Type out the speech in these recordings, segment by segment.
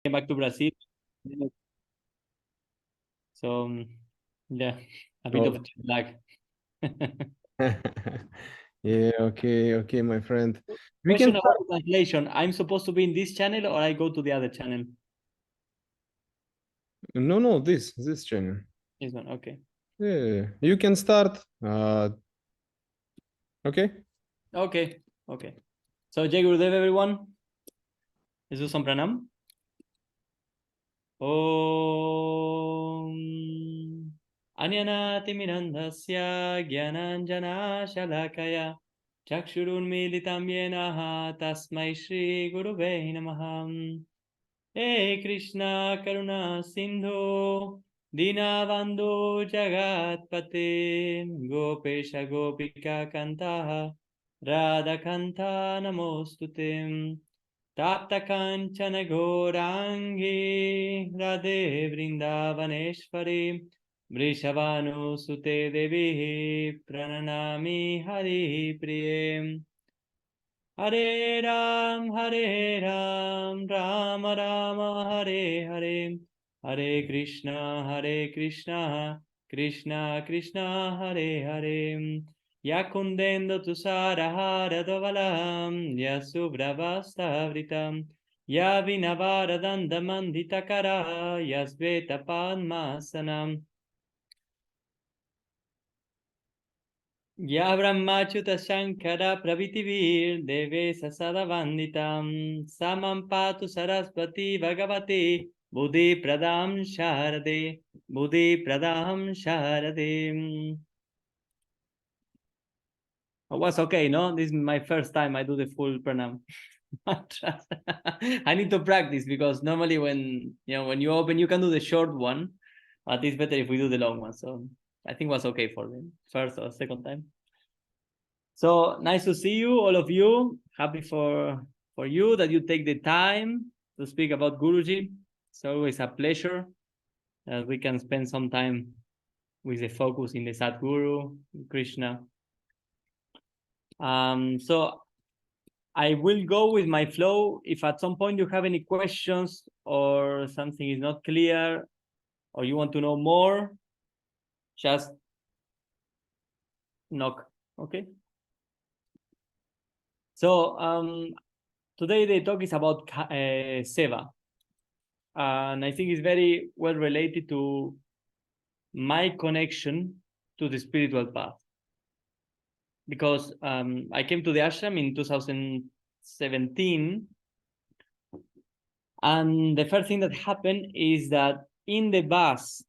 came back to Brazil. So yeah, a bit of jet lag. Yeah, okay, my friend. We Question can about the translation. I'm supposed to be in this channel or I go to the other channel? no, this channel. This one, okay. Yeah, you can start. Okay. Okay. So Jai Gurudev, everyone. Let's do some pranam. Om Anyanatimirandhasya Gyananjana Shalakaya Chakshurunmilitam Yenaha Tasmai Shri Guruve Namaha. Hey Krishna Karuna Sindhu Dinabandhu Jagatpate Gopesha Gopika Kantaha Radha Kanta Namostute Tapta Kanchana Gaurangi Radhe Vrindavaneshwari Vrishavanu Sute Devi Prananami Hari Priye Hare Ram, Ram Rama, Hare Hare, Hare Krishna, Krishna Krishna, Hare Hare. Yakundendo tusara hara dovalam, Yasubravasta vritam, Yavinavara dandamanditakara, Yasveta padmasanam. Ya Brahmachuta Shankara Pravitivir Devesa Sadavanditam Samam Patu Saraswati Bhagavati Buddhi Pradam Sharade Buddhi Pradam Sharade. It was okay, no? This is my first time I do the full pranam. I need to practice because normally when you open you can do the short one, but it's better if we do the long one. So I think it was okay for the first or second time. So nice to see you, all of you. Happy for you that you take the time to speak about Guruji. It's always a pleasure that we can spend some time with the focus in the Sadguru, Krishna. So I will go with my flow. If at some point you have any questions or something is not clear or you want to know more, just knock, okay? So today the talk is about Seva. And I think it's very well related to my connection to the spiritual path. Because I came to the ashram in 2017. And the first thing that happened is that in the bus,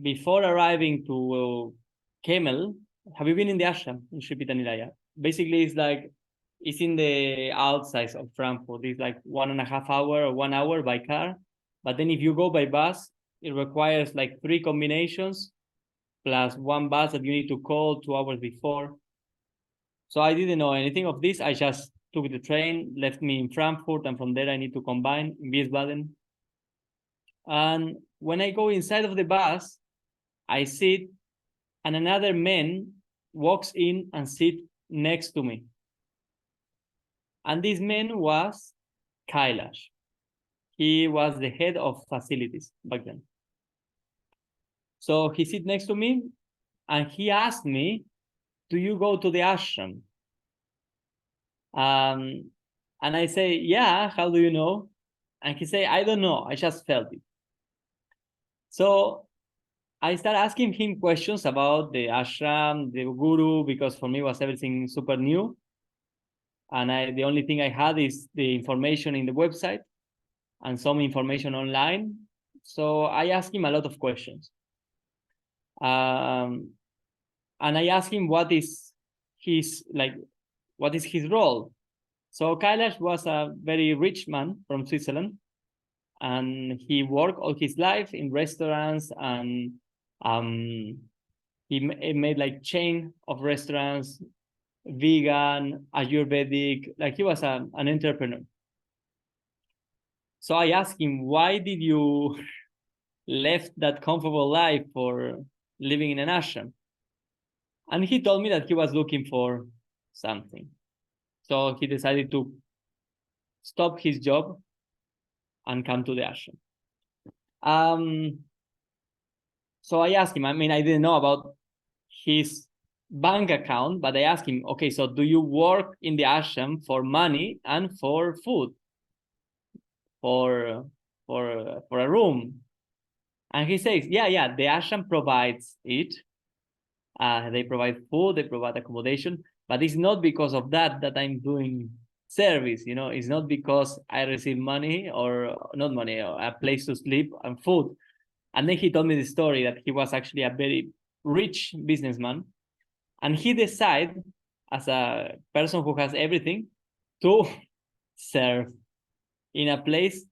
before arriving to Kemel, have you been in the ashram in Sri Pitanilaya? Basically, it's in the outside of Frankfurt. It's like 1.5 hours or 1 hour by car. But then if you go by bus, it requires like 3 combinations plus 1 bus that you need to call 2 hours before. So I didn't know anything of this. I just took the train, left me in Frankfurt, and from there I need to combine in Wiesbaden. And when I go inside of the bus, I sit, and another man walks in and sits next to me. And this man was Kailash. He was the head of facilities back then. So he sit next to me, and he asked me, "Do you go to the ashram?" And I say, "Yeah, how do you know?" And he say, "I don't know, I just felt it." So I start asking him questions about the ashram, the guru, because for me was everything super new. And the only thing I had is the information in the website and some information online. So I asked him a lot of questions. And I asked him what is his role. So Kailash was a very rich man from Switzerland, and he worked all his life in restaurants, and he made like chain of restaurants, vegan, Ayurvedic, like he was an entrepreneur. So I asked him, why did you left that comfortable life for living in an ashram? And he told me that he was looking for something. So he decided to stop his job and come to the ashram. So I asked him, I mean, I didn't know about his bank account, but I asked him, okay, so do you work in the ashram for money and for food, for a room? And he says, yeah, the ashram provides it. They provide food, they provide accommodation, but it's not because of that I'm doing service. It's not because I receive money or not money, or a place to sleep and food. And then he told me the story that he was actually a very rich businessman, and he decided, as a person who has everything, to serve in a place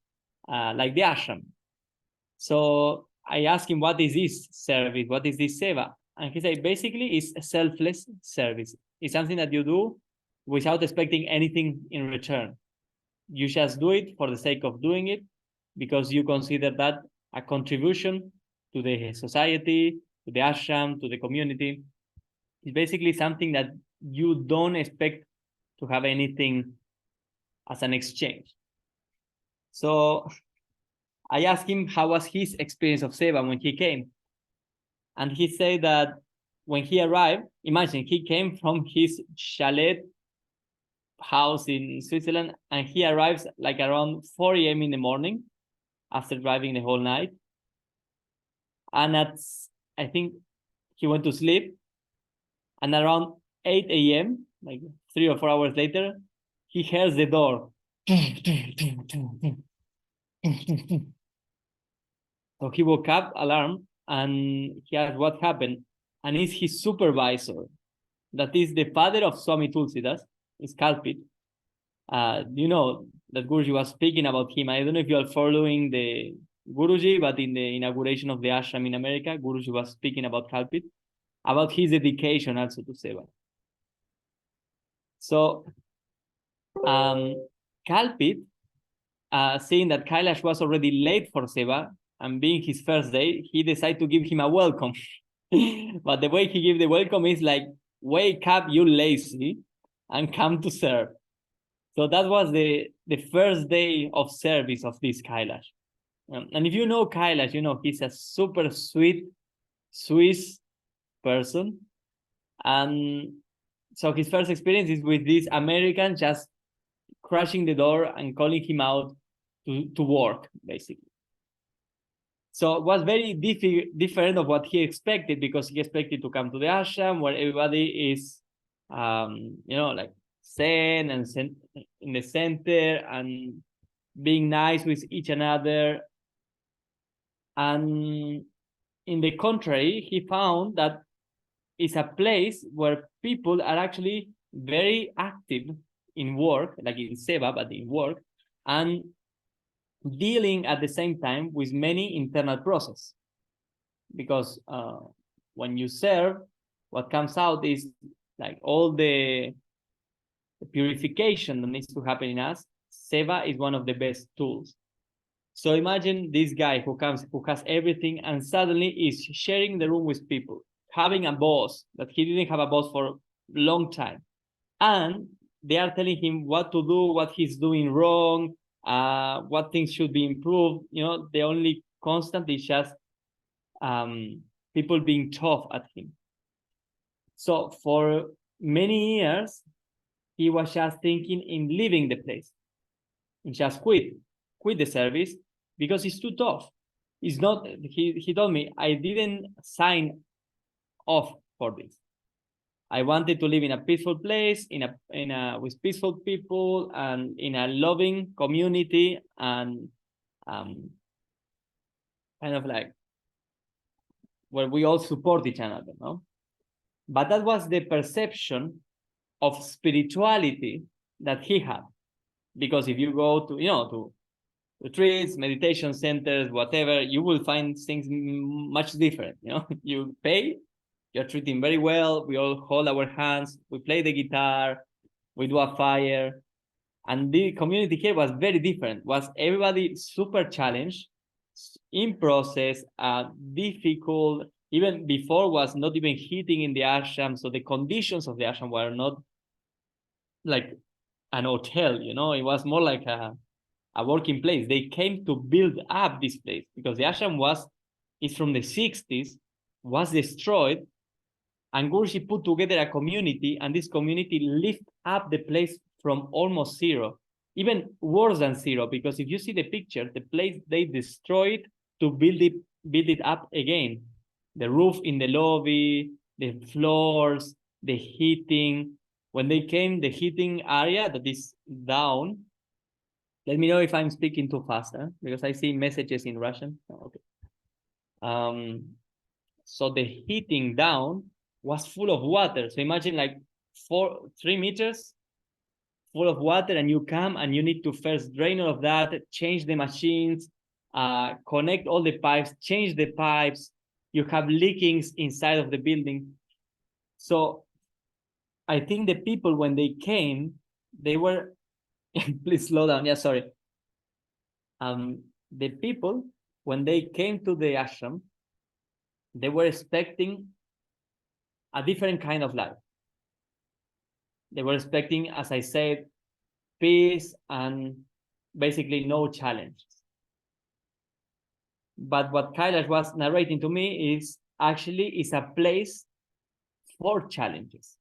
like the ashram. So I asked him, what is this service? What is this seva? And he said, basically, it's a selfless service. It's something that you do without expecting anything in return. You just do it for the sake of doing it, because you consider that a contribution to the society, to the ashram, to the community. It's basically something that you don't expect to have anything as an exchange. So I asked him how was his experience of seva when he came. And he said that when he arrived, imagine he came from his chalet house in Switzerland, and he arrives like around 4 a.m. in the morning after driving the whole night. And I think he went to sleep, and around 8 a.m., like 3 or 4 hours later, he hears the door. So he woke up, alarmed, and he asked what happened. And it's his supervisor, that is the father of Swami Tulsidas, is Kalpit. You know that Guruji was speaking about him. I don't know if you are following the Guruji, but in the inauguration of the ashram in America, Guruji was speaking about Kalpit, about his dedication also to seva. So Kalpit, seeing that Kailash was already late for seva, and being his first day, he decided to give him a welcome. But the way he gave the welcome is like, wake up, you lazy, and come to serve. So that was the first day of service of this Kailash. And if you know Kailash, you know he's a super sweet Swiss person. And so his first experience is with this American just crashing the door and calling him out to work, basically. So it was very different of what he expected, because he expected to come to the ashram where everybody is, like zen and in the center and being nice with each another. And in the contrary, he found that it's a place where people are actually very active in work, like in seva, but in work, and dealing at the same time with many internal processes. Because when you serve, what comes out is like all the purification that needs to happen in us. Seva is one of the best tools. So imagine this guy who has everything, and suddenly is sharing the room with people, having a boss that he didn't have a boss for a long time. And they are telling him what to do, what he's doing wrong, what things should be improved. The only constant is just people being tough at him. So for many years, he was just thinking in leaving the place, and just quit the service, because it's too tough. It's not. He told me, I didn't sign off for this. I wanted to live in a peaceful place, with peaceful people, and in a loving community, and kind of like where we all support each other, no? But that was the perception of spirituality that he had, because if you go to to retreats, meditation centers, whatever, you will find things much different. You pay. You're treating very well. We all hold our hands. We play the guitar. We do a fire. And the community here was very different. Was everybody super challenged, in process, difficult. Even before was not even heating in the ashram. So the conditions of the ashram were not like an hotel, it was more like a a working place. They came to build up this place because the ashram is from the 60s, was destroyed, and Guruji put together a community, and this community lift up the place from almost zero, even worse than zero, because if you see the picture, the place they destroyed to build it up again. The roof in the lobby, the floors, the heating. When they came, the heating area that is down. Let me know if I'm speaking too fast, because I see messages in Russian. Oh, okay. So the heating down was full of water. So imagine like 3 meters full of water, and you come and you need to first drain all of that, change the machines, connect all the pipes, change the pipes. You have leakings inside of the building. So I think the people, when they came, they were, please slow down. Yeah, sorry. The people, when they came to the ashram, they were expecting a different kind of life. They were expecting, as I said, peace and basically no challenges. But what Kailash was narrating to me is actually a place for challenges.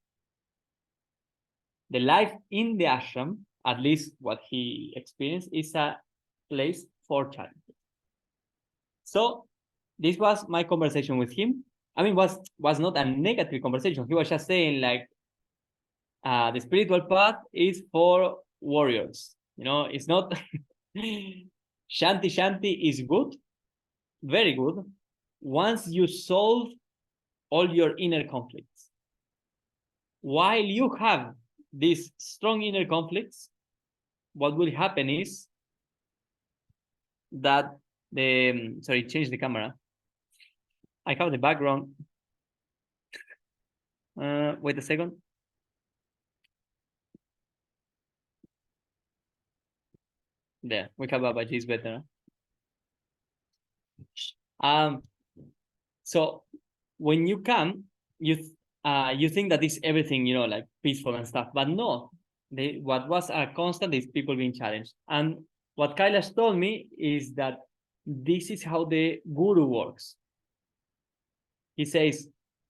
The life in the ashram, at least what he experienced, is a place for challenges. So this was my conversation with him. I mean, was not a negative conversation. He was just saying like, the spiritual path is for warriors. You know, it's not Shanti is good, very good, once you solve all your inner conflicts. While you have these strong inner conflicts, what will happen is that change the camera. I have the background. Wait a second. There, we have Babaji, is better. So when you come, you think that it's everything, you know, like peaceful and stuff, but no. What was a constant is people being challenged. And what Kailash told me is that this is how the guru works. He says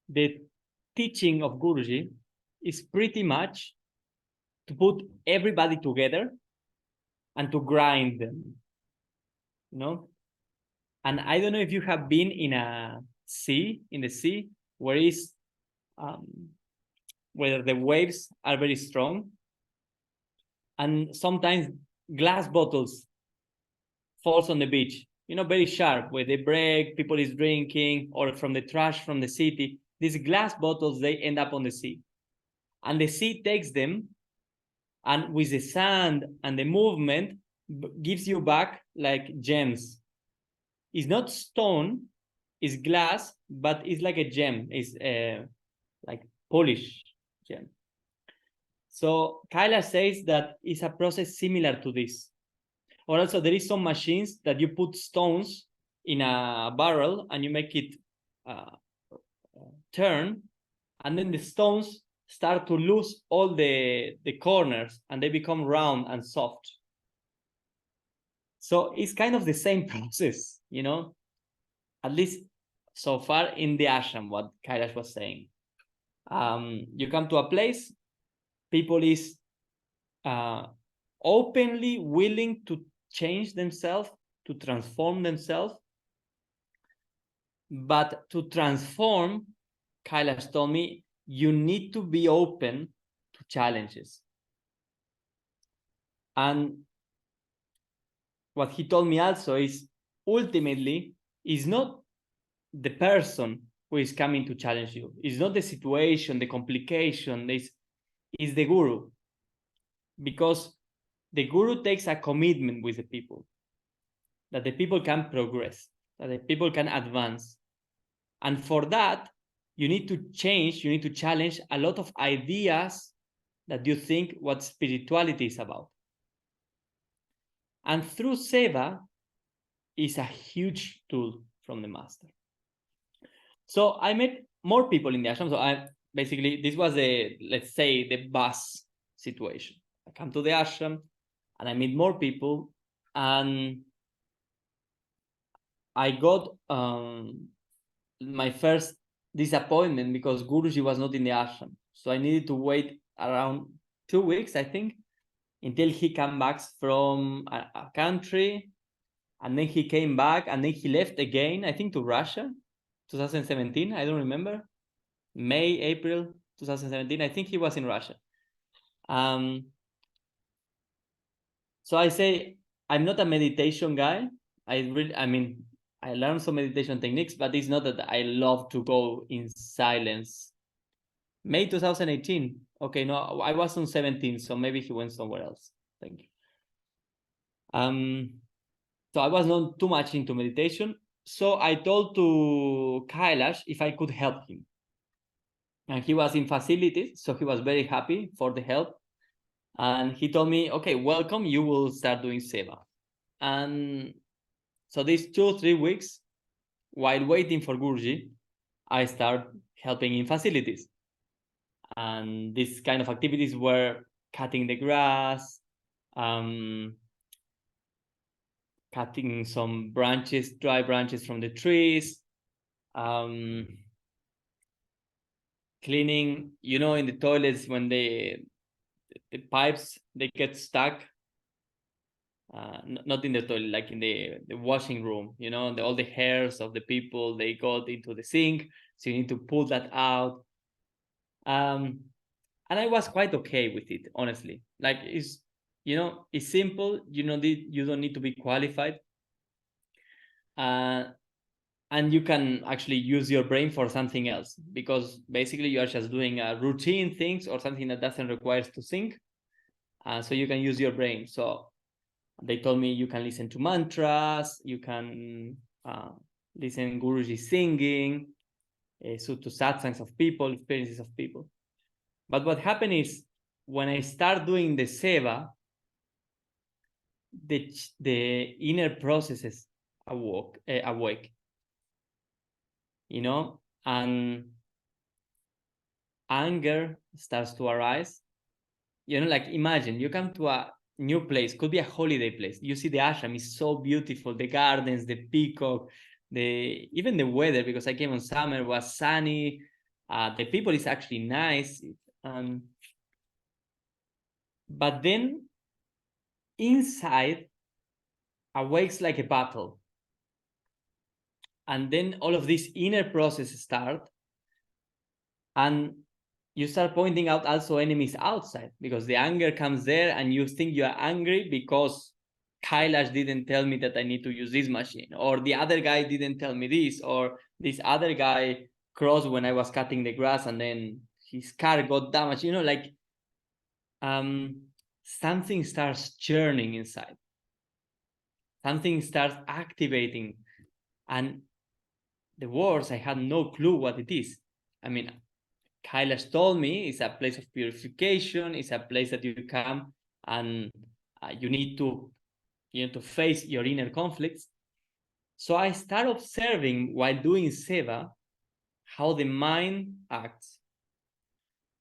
the teaching of Guruji is pretty much to put everybody together and to grind them, you know. And I don't know if you have been in the sea, where where the waves are very strong, and sometimes glass bottles falls on the beach, you know, very sharp, where they break, people is drinking, or from the trash from the city. These glass bottles, they end up on the sea, and the sea takes them, and with the sand and the movement gives you back like gems. It's not stone, it's glass, but it's like a gem. It's like polished gem. So Kailash says that it's a process similar to this. Or also there is some machines that you put stones in a barrel and you make it turn, and then the stones start to lose all the corners and they become round and soft. So it's kind of the same process, you know, at least so far in the ashram, what Kailash was saying. You come to a place, people is openly willing to change themselves, to transform themselves. But to transform, Kailash told me, you need to be open to challenges. And what he told me also is, ultimately, it's not the person who is coming to challenge you. It's not the situation, the complication. It's the guru. Because the guru takes a commitment with the people, that the people can progress, that the people can advance. And for that, you need to change, you need to challenge a lot of ideas that you think what spirituality is about. And through Seva is a huge tool from the master. So I met more people in the ashram. So basically, this was let's say, the bus situation. I come to the ashram and I meet more people, And I got my first disappointment because Guruji was not in the ashram. So I needed to wait around 2 weeks, I think, until he came back from a country. And then he came back, and then he left again, I think, to Russia, 2017. I don't remember. May, April 2017. I think he was in Russia. So I say, I'm not a meditation guy. I learned some meditation techniques, but it's not that I love to go in silence. May 2018. Okay, no, I was on 17, so maybe he went somewhere else. Thank you. So I was not too much into meditation. So I told to Kailash if I could help him. And he was in facilities, so he was very happy for the help. And he told me, okay, welcome, you will start doing Seva. And so these 2-3 weeks, while waiting for Guruji, I started helping in facilities. And these kind of activities were cutting the grass, cutting some branches, dry branches from the trees, cleaning, in the toilets when the pipes, they get stuck. Not in the toilet, like in the washing room, all the hairs of the people, they got into the sink, so you need to pull that out. And I was quite okay with it, honestly. Like, it's simple. You don't need to be qualified, and you can actually use your brain for something else, because basically you are just doing routine things or something that doesn't require to think. So you can use your brain. So they told me you can listen to mantras, you can listen Guruji singing, so to satsangs of people, experiences of people. But what happened is, when I start doing the seva, the inner processes awake, and anger starts to arise. Like, imagine you come to a new place, could be a holiday place. You see the ashram is so beautiful, the gardens, the peacock, even the weather, because I came on summer, was sunny. The people is actually nice. But then inside awakes like a battle. And then all of these inner processes start, and you start pointing out also enemies outside, because the anger comes there, and you think you are angry because Kailash didn't tell me that I need to use this machine, or the other guy didn't tell me this, or this other guy crossed when I was cutting the grass and then his car got damaged. Something starts churning inside. Something starts activating. And the words, I had no clue what it is. Kailash told me it's a place of purification. It's a place that you come and you need to face your inner conflicts. So I start observing, while doing seva, how the mind acts.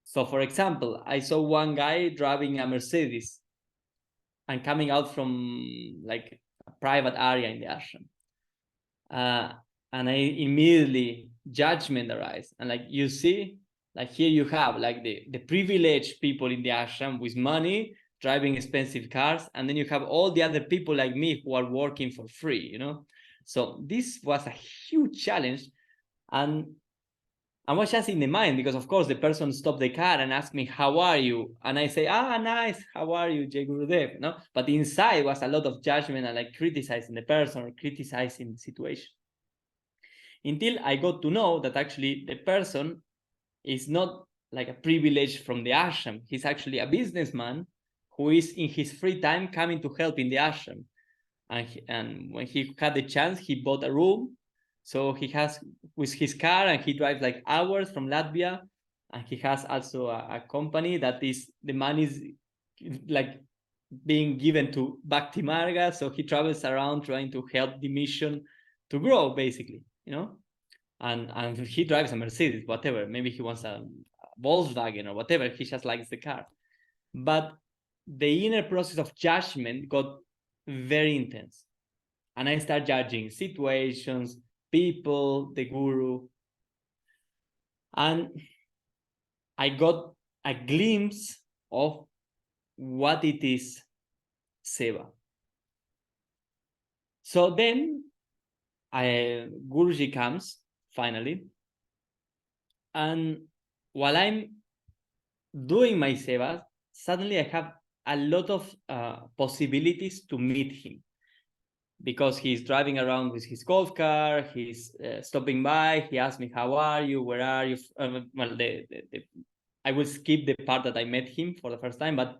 So, for example, I saw one guy driving a Mercedes and coming out from like a private area in the ashram. And I immediately, judgment arise. And like, you see, like, here you have like the privileged people in the ashram with money, driving expensive cars, and then you have all the other people like me who are working for free. So this was a huge challenge, and I was just in the mind, because of course the person stopped the car and asked me, how are you? And I say, nice, how are you, Jay Gurudev? No, but inside was a lot of judgment and like criticizing the person or criticizing the situation. Until I got to know that actually the person is not like a privilege from the ashram. He's actually a businessman who is in his free time coming to help in the ashram. And when he had the chance, he bought a room. So he has with his car, and he drives like hours from Latvia. And he has also a company that is, the money is like being given to Bhakti Marga. So he travels around trying to help the mission to grow, basically, and he drives a Mercedes, whatever. Maybe he wants a Volkswagen or whatever. He just likes the car. But the inner process of judgment got very intense. And I start judging situations, people, the guru. And I got a glimpse of what it is Seva. So then Guruji comes finally. And while I'm doing my Seva, suddenly I have a lot of possibilities to meet him, because he's driving around with his golf car, he's stopping by, he asked me, how are you, where are you? Well, I will skip the part that I met him for the first time, but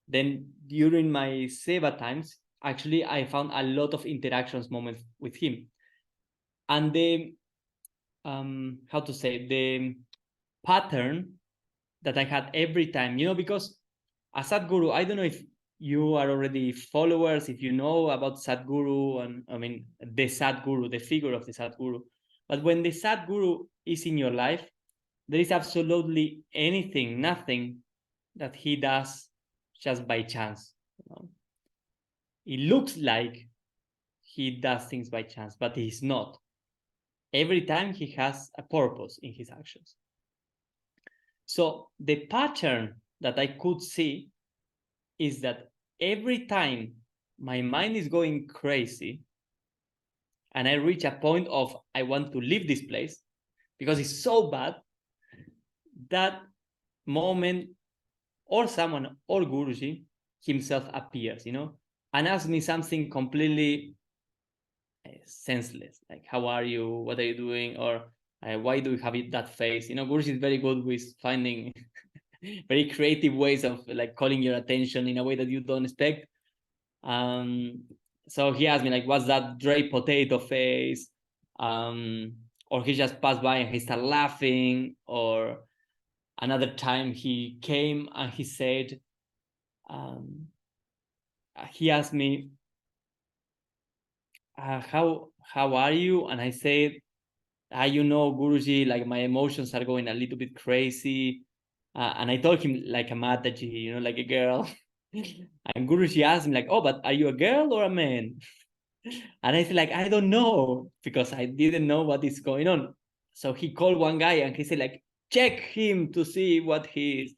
then during my Seva times, actually, I found a lot of interactions moments with him. And the, how to say, the pattern that I had every time, because as Sadhguru, I don't know if you are already followers, if you know about Sadhguru, and I mean, the Sadhguru, the figure of the Sadhguru. But when the Sadhguru is in your life, there is absolutely nothing that he does just by chance. It looks like he does things by chance, but he's not. Every time he has a purpose in his actions. So the pattern that I could see is that every time my mind is going crazy and I reach a point of I want to leave this place because it's so bad, that moment or someone or Guruji himself appears, and asks me something completely senseless, like, how are you, what are you doing, or why do you have that face? Guruji is very good with finding very creative ways of like calling your attention in a way that you don't expect. So he asked me, like, what's that dry potato face? Or he just passed by and he started laughing. Or another time he came and he said, he asked me, how are you? And I said, Guruji, like my emotions are going a little bit crazy. And I told him like a Mataji, like a girl. And Guruji asked me like, oh, but are you a girl or a man? And I said like, I don't know, because I didn't know what is going on. So he called one guy and he said like, check him to see what he is.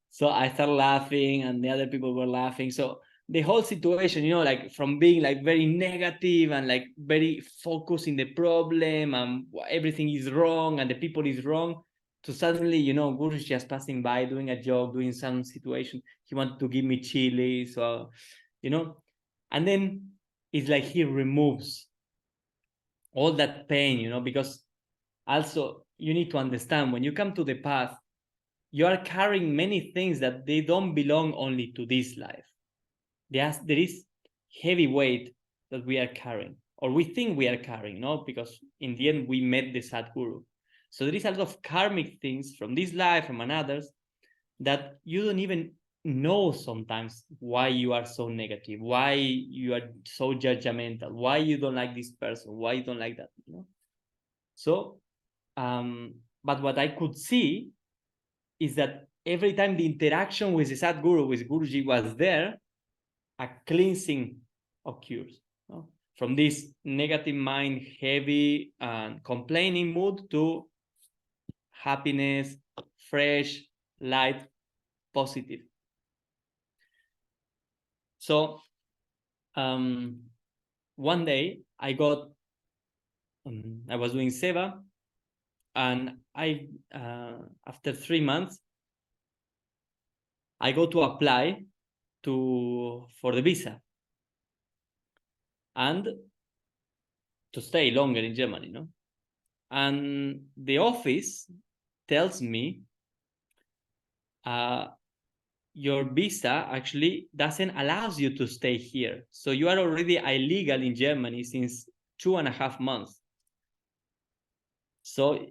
So I started laughing and the other people were laughing. So the whole situation, like from being like very negative and like very focused in the problem and everything is wrong and the people is wrong, to suddenly, Guru is just passing by, doing a joke, doing some situation. He wanted to give me chili. So, and then it's like he removes all that pain, because also you need to understand when you come to the path, you are carrying many things that they don't belong only to this life. There is heavy weight that we are carrying, or we think we are carrying, because in the end we met the Sadhguru. So there is a lot of karmic things from this life, from another's, that you don't even know sometimes why you are so negative, why you are so judgmental, why you don't like this person, why you don't like that. So, but what I could see is that every time the interaction with the Sadhguru, with Guruji was there, a cleansing occurs, from this negative mind, heavy and complaining mood, to happiness, fresh, light, positive. So one day I was doing Seva, and I after 3 months I go to apply for the visa and to stay longer in Germany, and the office tells me, your visa actually doesn't allow you to stay here. So you are already illegal in Germany since 2.5 months. So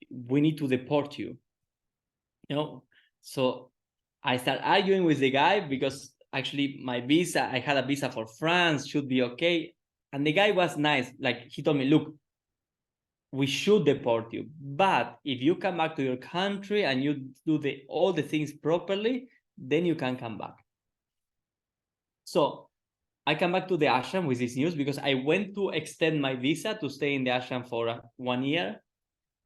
we need to deport you. So I start arguing with the guy, because actually my visa, I had a visa for France, should be okay. And the guy was nice. Like, he told me, look, we should deport you, but if you come back to your country and you do all the things properly, then you can come back. So I come back to the ashram with this news because I went to extend my visa to stay in the ashram for 1 year.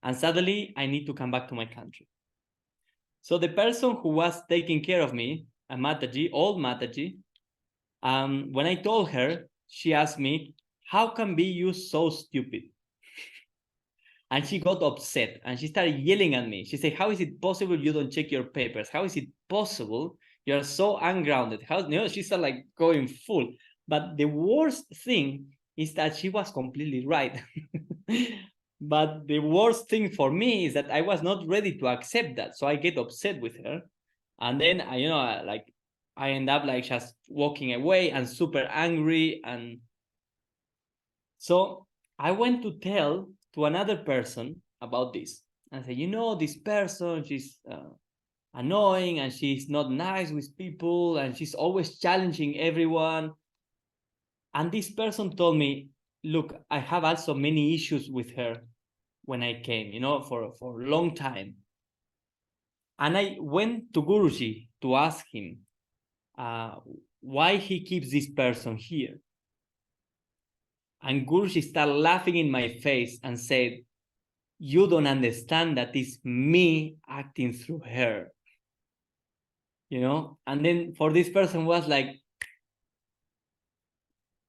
And suddenly I need to come back to my country. So the person who was taking care of me, a Mataji, old Mataji, when I told her, she asked me, how can be you so stupid? And she got upset and she started yelling at me. She said, how is it possible you don't check your papers? How is it possible you are so ungrounded? How, she started like going full. But the worst thing is that she was completely right. But the worst thing for me is that I was not ready to accept that. So I get upset with her. And then I end up like just walking away and super angry. And so I went to tell to another person about this and say, this person, she's annoying and she's not nice with people and she's always challenging everyone. And this person told me, look, I have also many issues with her when I came, for a long time. And I went to Guruji to ask him why he keeps this person here. And Guruji started laughing in my face and said, you don't understand that it's me acting through her. And then for this person was like,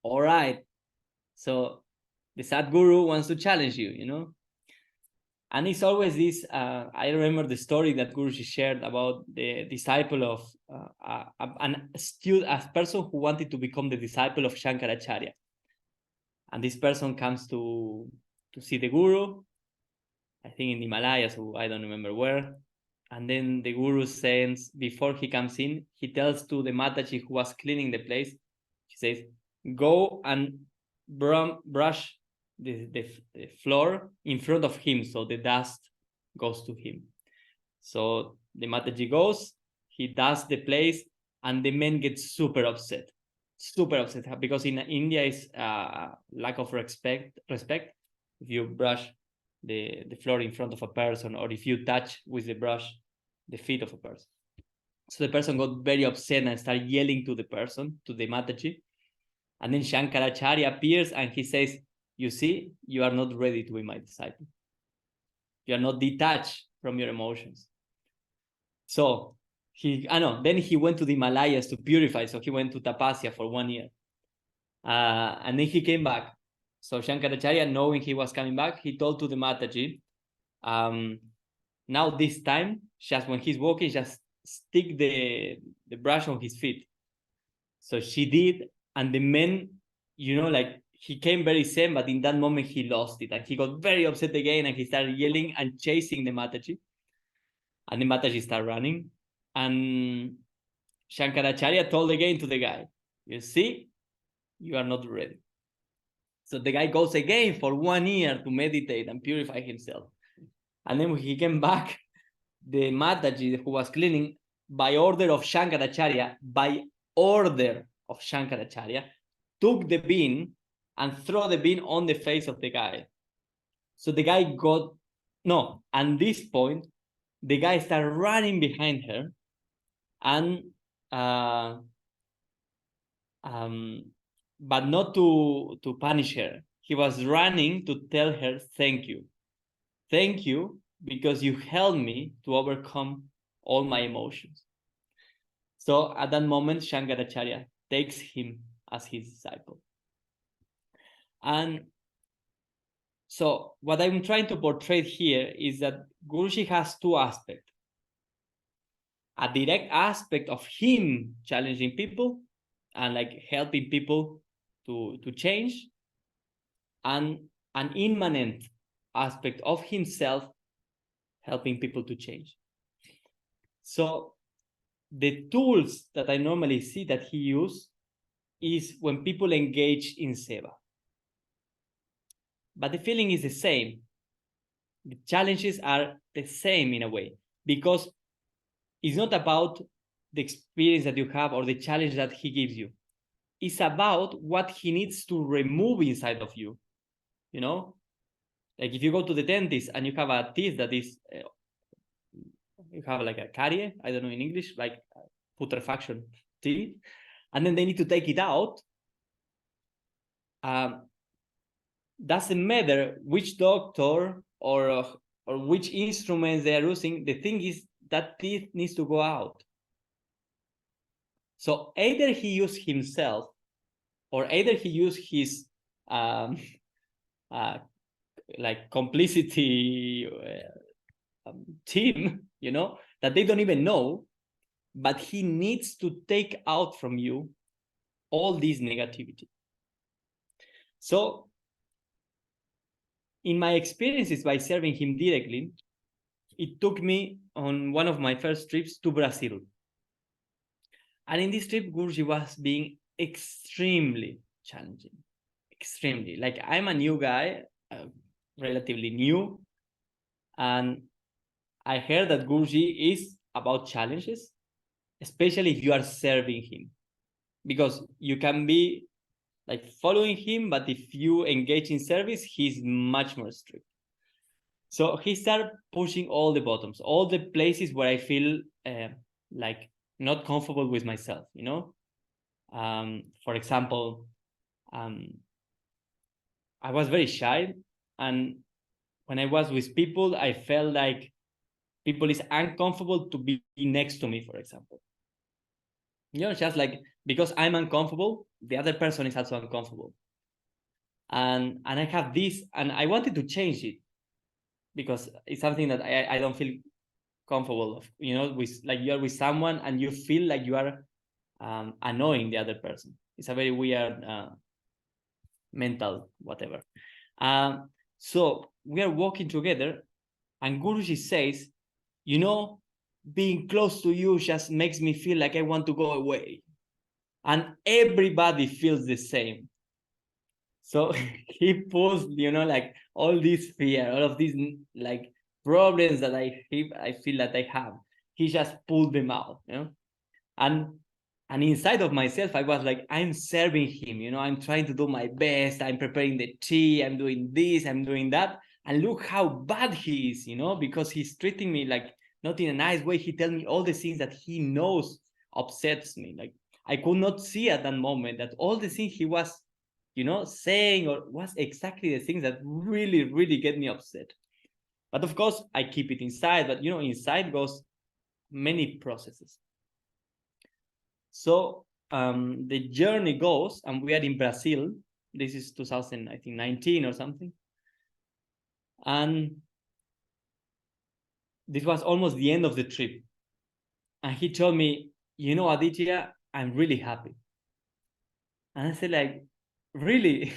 all right, so the Sadguru wants to challenge you, And it's always this, I remember the story that Guruji shared about the disciple of a person who wanted to become the disciple of Shankaracharya. And this person comes to see the Guru, I think in the Himalayas, or I don't remember where. And then the Guru says, before he comes in, he tells to the Mataji who was cleaning the place, he says, go and brush the floor in front of him so the dust goes to him. So the Mataji goes, he does the place, and the men get super upset because in India is lack of respect. If you brush the floor in front of a person, or if you touch with the brush the feet of a person. So the person got very upset and started yelling to the person, to the Mataji. And then Shankaracharya appears and he says, you see, you are not ready to be my disciple. You are not detached from your emotions. So then he went to the Himalayas to purify. So he went to Tapasya for 1 year. And then he came back. So Shankaracharya, knowing he was coming back, he told to the Mataji, now this time, just when he's walking, just stick the brush on his feet. So she did, and the men, he came very same, but in that moment he lost it, and he got very upset again, and he started yelling and chasing the Mataji. And the Mataji started running, and Shankaracharya told again to the guy, you see, you are not ready. So the guy goes again for 1 year to meditate and purify himself. And then when he came back, the Mataji who was cleaning, by order of Shankaracharya, took the bin and threw the bin on the face of the guy. So the guy at this point, the guy started running behind her, and but not to punish her. He was running to tell her, thank you, because you helped me to overcome all my emotions. So at that moment, Shankaracharya takes him as his disciple. And so what I'm trying to portray here is that Guruji has two aspects. A direct aspect of him challenging people and like helping people to change, and an immanent aspect of himself helping people to change. So the tools that I normally see that he uses is when people engage in Seva. But the feeling is the same. The challenges are the same in a way, because it's not about the experience that you have or the challenge that he gives you. It's about what he needs to remove inside of you. Like if you go to the dentist and you have a teeth that is, you have like a carie, I don't know in English, like putrefaction teeth, and then they need to take it out. doesn't matter which doctor or which instruments they are using. The thing is that teeth needs to go out. So either he used himself, or either he used his like complicity team, that they don't even know, but he needs to take out from you all this negativity. So in my experiences by serving him directly, it took me on one of my first trips to Brazil. And in this trip, Guruji was being extremely challenging. Extremely. Like, I'm a new guy, relatively new. And I heard that Guruji is about challenges, especially if you are serving him. Because you can be like following him, but if you engage in service, he's much more strict. So he started pushing all the bottoms, all the places where I feel like not comfortable with myself, For example, I was very shy, and when I was with people, I felt like people is uncomfortable to be next to me, for example. Just like, because I'm uncomfortable, the other person is also uncomfortable. And I have this, and I wanted to change it, because it's something that I don't feel comfortable of, with, like, you're with someone and you feel like you are annoying the other person. It's a very weird mental whatever. So we are walking together, and Guruji says, being close to you just makes me feel like I want to go away. And everybody feels the same. So he pulls, like, all this fear, all of these like problems that I feel that I have. He just pulled them out, And inside of myself, I was like, I'm serving him, I'm trying to do my best. I'm preparing the tea. I'm doing this. I'm doing that. And look how bad he is, because he's treating me like not in a nice way. He tells me all the things that he knows upsets me. Like, I could not see at that moment that all the things he was, saying or was exactly the things that really, really get me upset. But of course, I keep it inside. But, inside goes many processes. So the journey goes, and we are in Brazil. This is 2019 or something. And this was almost the end of the trip. And he told me, Aditya, I'm really happy. And I said, like, really?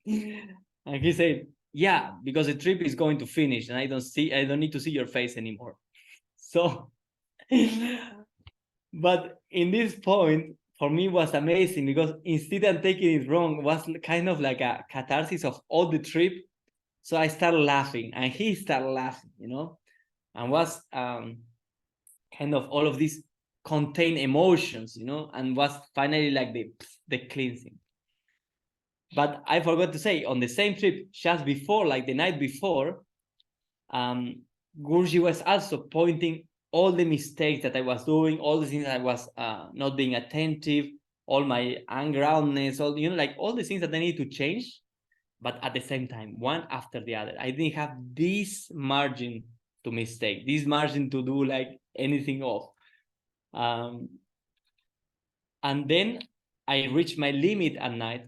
And he said, yeah, because the trip is going to finish and I don't need to see your face anymore. So, but in this point, for me was amazing, because instead of taking it wrong, it was kind of like a catharsis of all the trip. So I started laughing, and he started laughing, and was kind of all of these contained emotions, and was finally like the cleansing. But I forgot to say, on the same trip, just before, like the night before, Guruji was also pointing all the mistakes that I was doing, all the things that I was not being attentive, all my ungroundedness, all, like all the things that I need to change. But at the same time, one after the other, I didn't have this margin to mistake, this margin to do like anything off. And then I reached my limit at night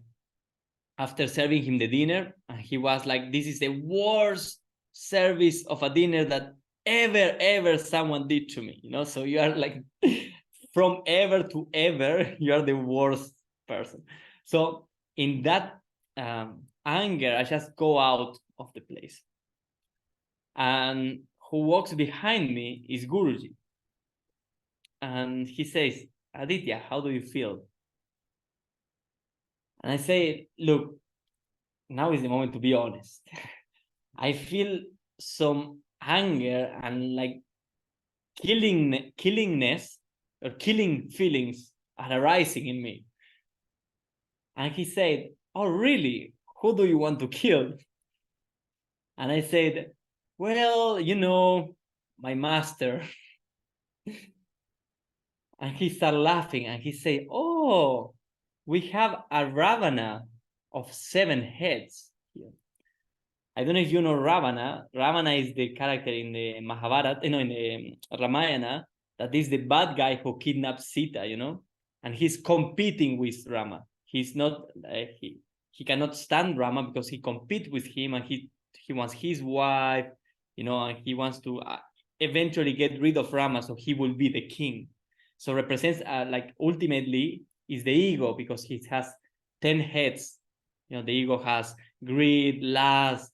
after serving him the dinner. And he was like, this is the worst service of a dinner that ever someone did to me, so you are like, from ever to ever, you are the worst person. So in that anger, I just go out of the place. And who walks behind me is Guruji. And he says, Aditya, how do you feel? And I say, look, now is the moment to be honest. I feel some anger and like killingness or killing feelings are arising in me. And he said, oh, really? Who do you want to kill? And I said, well, my master. And he started laughing, and he said, oh, we have a Ravana of 7 heads here. I don't know if you know Ravana. Ravana is the character in the Mahabharata, in the Ramayana, that is the bad guy who kidnaps Sita, and he's competing with Rama. He's not, he cannot stand Rama because he competes with him, and he wants his wife, and he wants to eventually get rid of Rama, so he will be the king. So represents like ultimately is the ego, because he has 10 heads. The ego has greed, lust,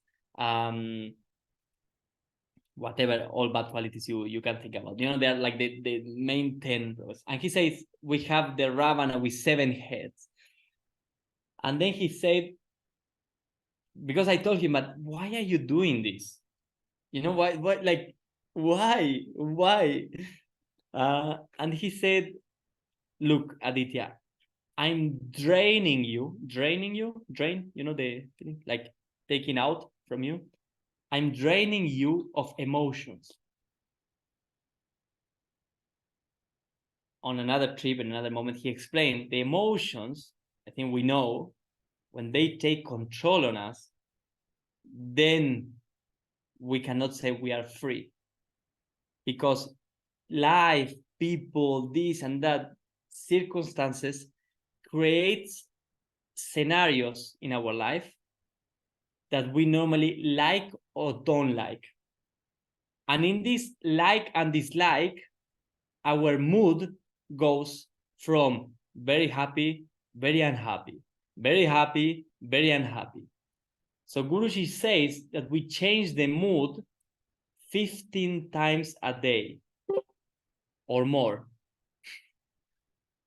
whatever, all bad qualities you can think about. They're like the main 10. And he says we have the Ravana with 7 heads. And then he said, because I told him, but why are you doing this? Why like why? And he said, look, Aditya, I'm draining you, the feeling, like taking out from you. I'm draining you of emotions. On another trip, in another moment, he explained the emotions, I think we know, when they take control on us, then we cannot say we are free. Because life, people, this and that, circumstances creates scenarios in our life that we normally like or don't like. And in this like and dislike, our mood goes from very happy, very unhappy, very happy, very unhappy. So Guruji says that we change the mood 15 times a day or more.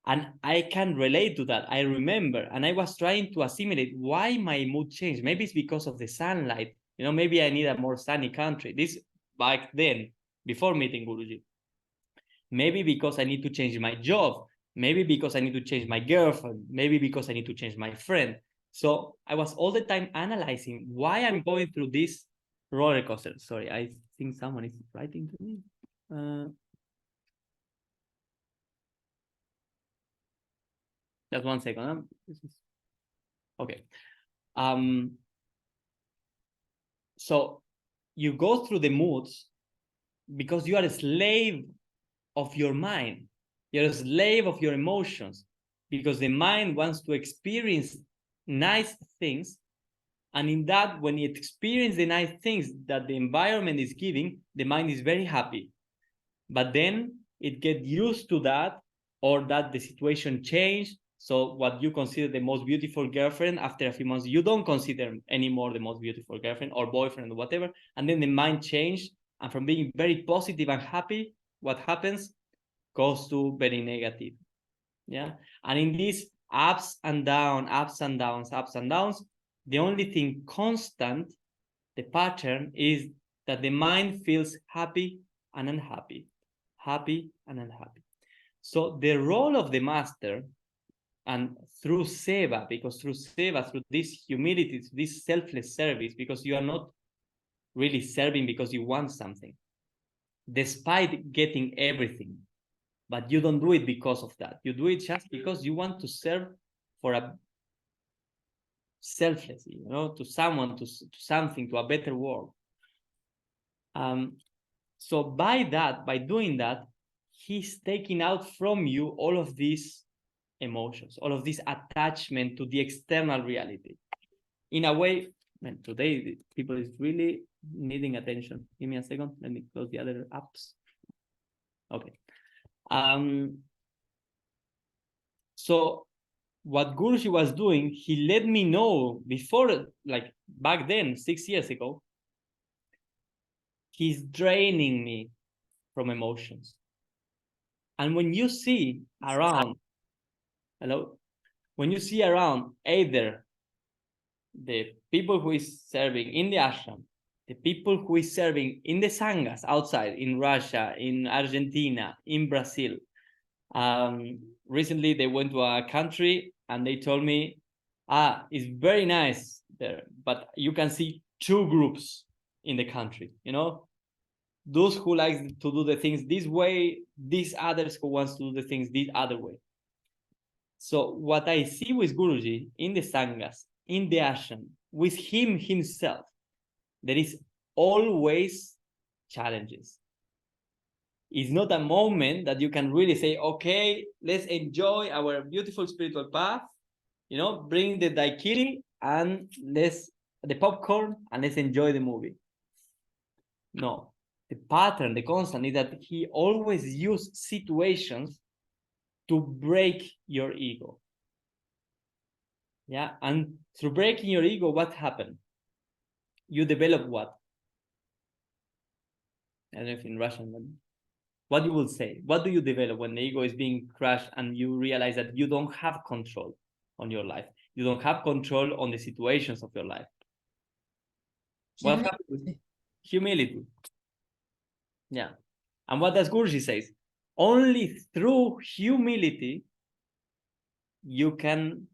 And I can relate to that. I remember, and I was trying to assimilate why my mood changed. Maybe it's because of the sunlight. Maybe I need a more sunny country. This back then, before meeting Guruji. Maybe because I need to change my job. Maybe because I need to change my girlfriend. Maybe because I need to change my friend. So I was all the time analyzing why I'm going through this roller coaster. Sorry, I think someone is writing to me. Just 1 second. Okay. So you go through the moods because you are a slave of your mind. You're a slave of your emotions, because the mind wants to experience nice things. And in that, when it experiences the nice things that the environment is giving, the mind is very happy. But then it gets used to that, or that the situation changed. So what you consider the most beautiful girlfriend, after a few months, you don't consider anymore the most beautiful girlfriend or boyfriend or whatever. And then the mind changed. And from being very positive and happy, what happens? Goes to very negative. Yeah. And in these ups and downs, the only thing constant, the pattern, is that the mind feels happy and unhappy, happy and unhappy. So the role of the master, and through seva, through this humility, this selfless service, because you are not really serving because you want something, despite getting everything, but you don't do it because of that. You do it just because you want to serve for a selflessly, to someone, to something, to a better world. So by doing that, he's taking out from you all of these emotions, all of this attachment to the external reality. In a way, man, today people is really needing attention. Give me a second. Let me close the other apps. Okay. So what Guruji was doing, he let me know before, like back then, 6 years ago, he's draining me from emotions. And when you see around, when you see around either the people who is serving in the ashram, the people who is serving in the sanghas outside, in Russia, in Argentina, in Brazil. Recently they went to a country and they told me, it's very nice there, but you can see 2 groups in the country, those who like to do the things this way, these others who wants to do the things this other way. So what I see with Guruji in the sanghas, in the ashram with him himself, there is always challenges. It's not a moment that you can really say, okay, let's enjoy our beautiful spiritual path, bring the daiquiri and the popcorn and let's enjoy the movie. No, the pattern, the constant is that he always used situations to break your ego. Yeah, and through breaking your ego, what happened? You develop what? I don't know if in Russian, but what you will say? What do you develop when the ego is being crushed and you realize that you don't have control on your life? You don't have control on the situations of your life. What happens? Humility. Yeah. And what does Guruji says? Only through humility you can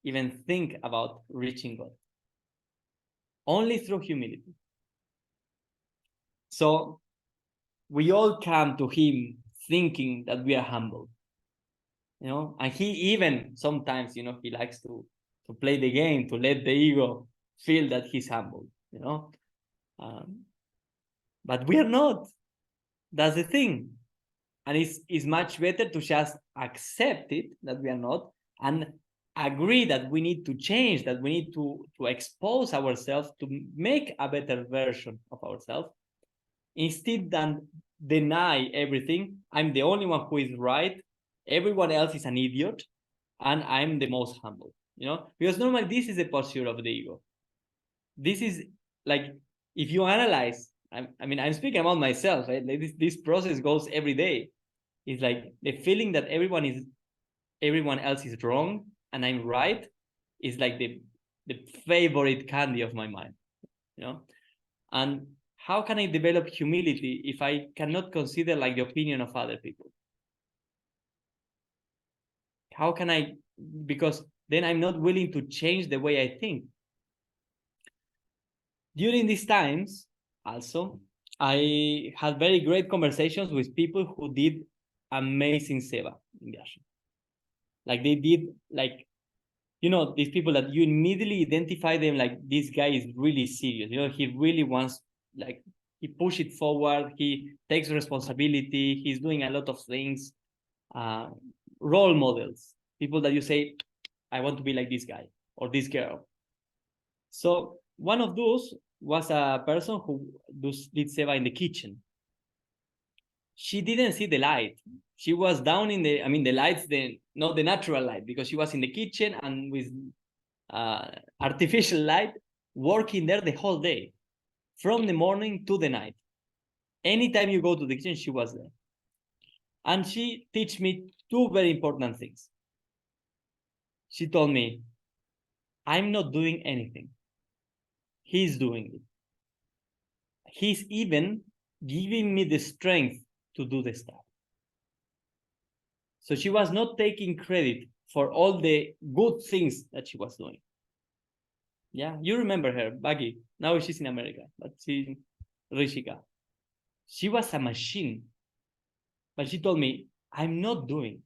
even think about reaching God. Only through humility. So we all come to him thinking that we are humble. And he even sometimes, he likes to play the game, to let the ego feel that he's humble, but we are not. That's the thing. And it's much better to just accept it, that we are not, and agree that we need to change, that we need to expose ourselves to make a better version of ourselves, instead than deny everything. I'm the only one who is right. Everyone else is an idiot. And I'm the most humble, because normally this is the posture of the ego. This is like, if you analyze, I'm speaking about myself, right? Like this process goes every day. It's like the feeling that everyone else is wrong and I'm right is like the favorite candy of my mind, And how can I develop humility if I cannot consider like the opinion of other people? How can I? Because then I'm not willing to change the way I think. During these times, also, I had very great conversations with people who did amazing seva in the ashram. Like they did, like, these people that you immediately identify them, like, this guy is really serious. He really wants, like, he push it forward. He takes responsibility. He's doing a lot of things. Role models, people that you say, I want to be like this guy or this girl. So one of those was a person who did seva in the kitchen. She didn't see the light. She was down in the lights, not the natural light, because she was in the kitchen and with artificial light, working there the whole day, from the morning to the night. Anytime you go to the kitchen, she was there. And she teach me two very important things. She told me, I'm not doing anything. He's doing it. He's even giving me the strength to do the stuff. So she was not taking credit for all the good things that she was doing. Yeah, you remember her, Baggy. Now she's in America, but she's in Rishika. She was a machine. But she told me, I'm not doing.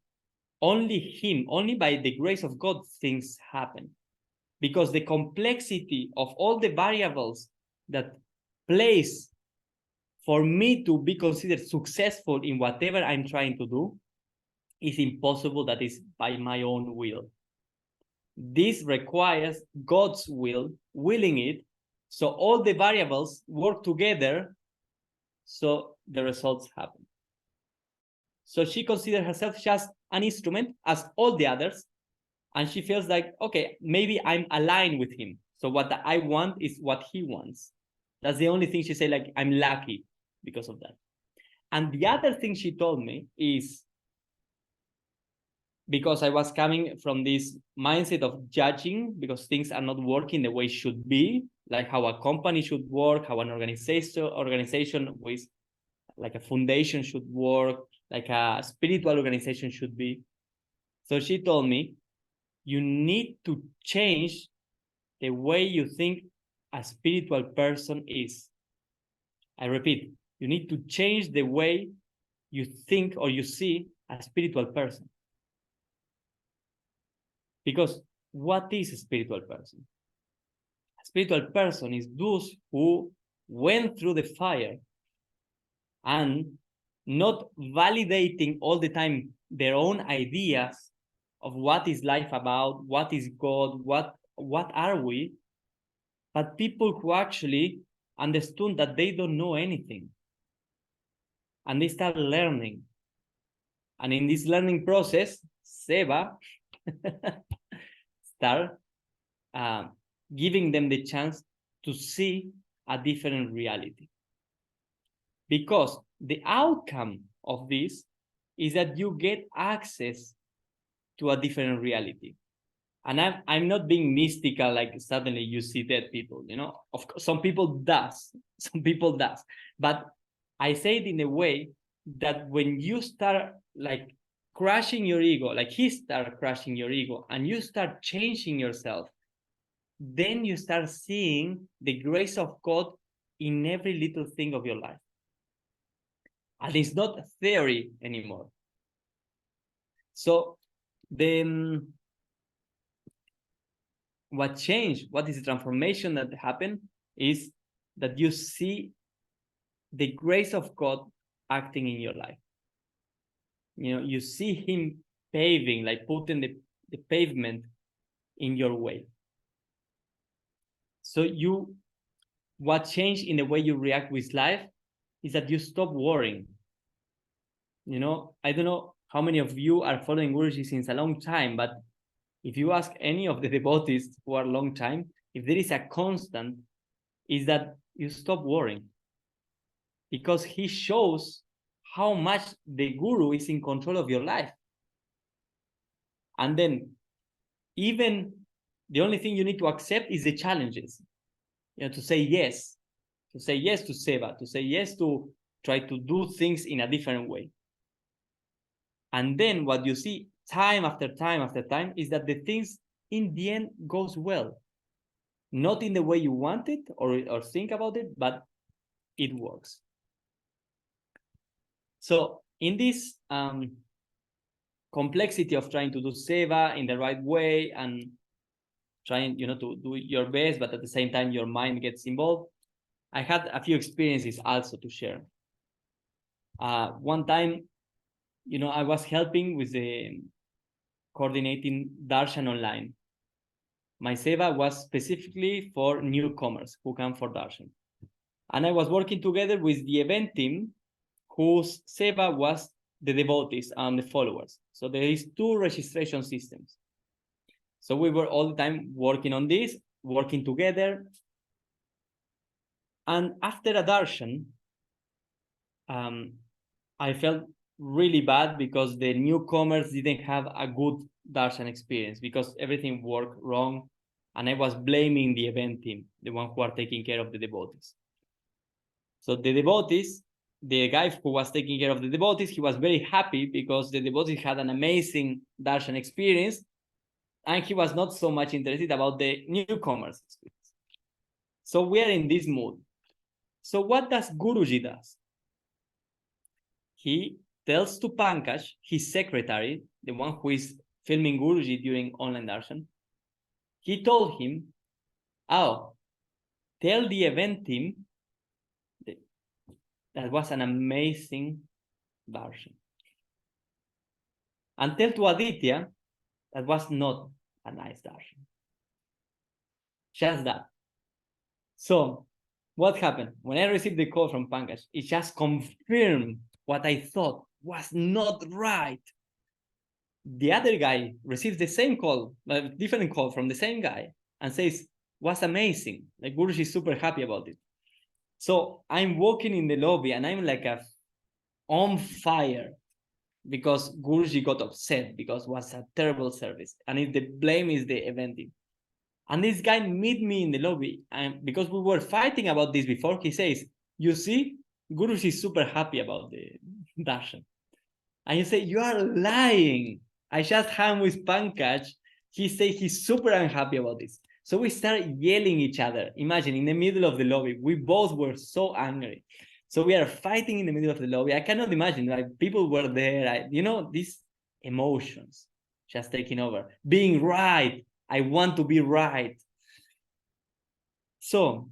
Only him, only by the grace of God, things happen. Because the complexity of all the variables that place for me to be considered successful in whatever I'm trying to do is impossible. That is by my own will. This requires God's will, willing it, so all the variables work together, so the results happen. So she considers herself just an instrument as all the others, and she feels like, okay, maybe I'm aligned with him. So what I want is what he wants. That's the only thing she said, like, I'm lucky because of that. And the other thing she told me is, because I was coming from this mindset of judging because things are not working the way it should be, like how a company should work, how an organization with like a foundation should work, like a spiritual organization should be. So she told me, you need to change the way you think a spiritual person is. I repeat, you need to change the way you think or you see a spiritual person. Because what is a spiritual person? spiritual person is those who went through the fire and not validating all the time their own ideas of what is life about, what is God, what are we, but people who actually understood that they don't know anything. And they start learning. And in this learning process, Seva start giving them the chance to see a different reality. Because the outcome of this is that you get access to a different reality. And I'm not being mystical, like suddenly you see dead people, you know. Of course, some people does, but I say it in a way that when you start like crushing your ego, like he started crushing your ego, and you start changing yourself, then you start seeing the grace of God in every little thing of your life. And it's not theory anymore. So then what changed, what is the transformation that happened, is that you see the grace of God acting in your life. You know, you see him paving, like putting the pavement in your way. So what changed in the way you react with life is that you stop worrying. You know, I don't know how many of you are following Guruji since a long time, but if you ask any of the devotees who are long time, if there is a constant, is that you stop worrying. Because he shows how much the Guru is in control of your life. And then even the only thing you need to accept is the challenges. You know, to say yes to Seva, to say yes to try to do things in a different way. And then what you see time after time after time is that the things in the end goes well. Not in the way you want it or think about it, but it works. So in this complexity of trying to do Seva in the right way and trying, you know, to do your best, but at the same time your mind gets involved, I had a few experiences also to share. One time, you know, I was helping with the coordinating Darshan online. My Seva was specifically for newcomers who come for Darshan. And I was working together with the event team whose Seva was the devotees and the followers. So there is 2 registration systems. So we were all the time working on this, working together. And after a Darshan, I felt really bad because the newcomers didn't have a good Darshan experience because everything worked wrong. And I was blaming the event team, the one who are taking care of the devotees. So the devotees, the guy who was taking care of the devotees, he was very happy because the devotees had an amazing Darshan experience. And he was not so much interested about the newcomers experience. So we are in this mood. So what does Guruji does? He tells to Pankaj, his secretary, the one who is filming Guruji during online darshan, he told him, oh, tell the event team that was an amazing darshan. And tell to Aditya that was not a nice darshan. Just that. So what happened? When I received the call from Pankaj, it just confirmed what I thought was not right. The other guy receives the same call, a different call from the same guy, and says, was amazing. Like Guruji is super happy about it. So I'm walking in the lobby and I'm like on fire because Guruji got upset because it was a terrible service. And the blame is the event team. And this guy meet me in the lobby, and because we were fighting about this before, he says, you see, Guruji is super happy about the darshan. And you say, you are lying. I just hung with Pankaj. He said he's super unhappy about this. So we start yelling each other. Imagine in the middle of the lobby, we both were so angry. So we are fighting in the middle of the lobby. I cannot imagine, like people were there. You know, these emotions just taking over. Being right. I want to be right. So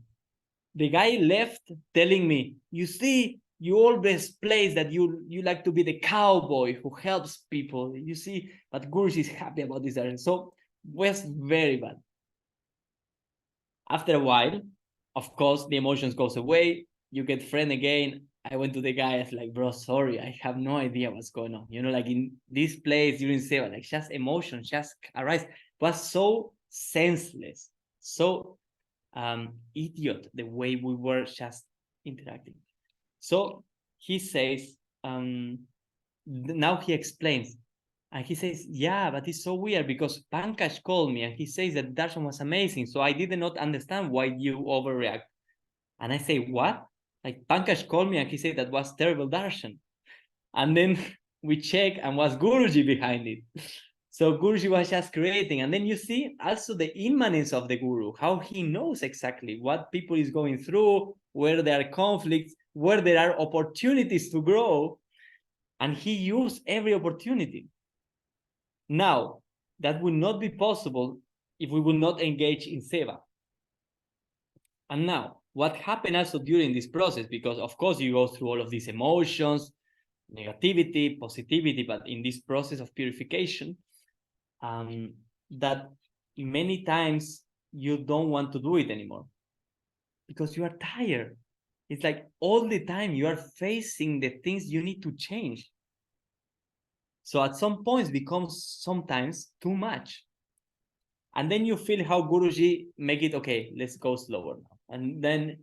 the guy left telling me, you see, you always place that you like to be the cowboy who helps people. You see, but Guruji is happy about this. So was very bad. After a while, of course, the emotions goes away. You get friend again. I went to the guy. I was like, bro, sorry, I have no idea what's going on. You know, like in this place during Seva, like just emotion, just arise. It was so senseless, so idiot the way we were just interacting. So he says, now he explains, and he says, yeah, but it's so weird because Pankaj called me and he says that darshan was amazing. So I did not understand why you overreact. And I say, what? Like Pankaj called me and he said that was terrible darshan. And then we check and was Guruji behind it. So Guruji was just creating. And then you see also the immanence of the Guru, how he knows exactly what people is going through, where there are conflicts, where there are opportunities to grow. And he used every opportunity. Now, that would not be possible if we would not engage in Seva. And now, what happened also during this process, because of course you go through all of these emotions, negativity, positivity, but in this process of purification, that many times you don't want to do it anymore because you are tired. It's like all the time you are facing the things you need to change. So at some points becomes sometimes too much. And then you feel how Guruji make it, okay, let's go slower now. And then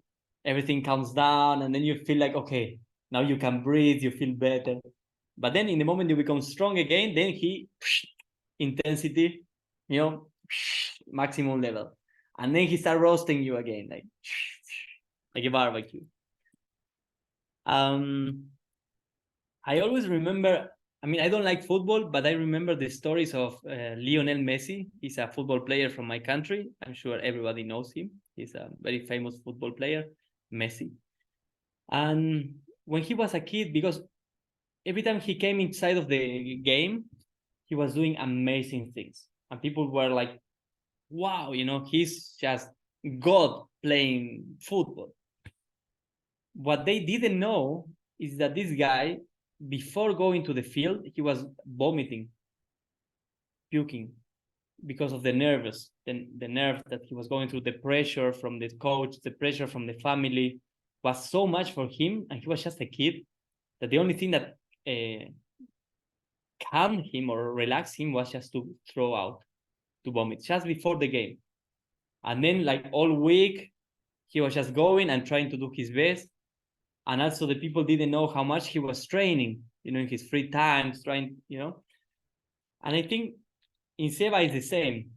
everything comes down and then you feel like, okay, now you can breathe, you feel better. But then in the moment you become strong again, then he, intensity, you know, maximum level. And then he start roasting you again, like a barbecue. I always remember, I mean, I don't like football, but I remember the stories of Lionel Messi. He's a football player from my country. I'm sure everybody knows him. He's a very famous football player, Messi. And when he was a kid, because every time he came inside of the game, he was doing amazing things. And people were like, wow, you know, he's just God playing football. What they didn't know is that this guy, before going to the field, he was vomiting, puking, because of the nerves, the nerve that he was going through, the pressure from the coach, the pressure from the family was so much for him, and he was just a kid, that the only thing that calmed him or relaxed him was just to throw out, to vomit, just before the game. And then like all week, he was just going and trying to do his best. And also the people didn't know how much he was training, you know, in his free times, trying, you know. And I think in Seva is the same.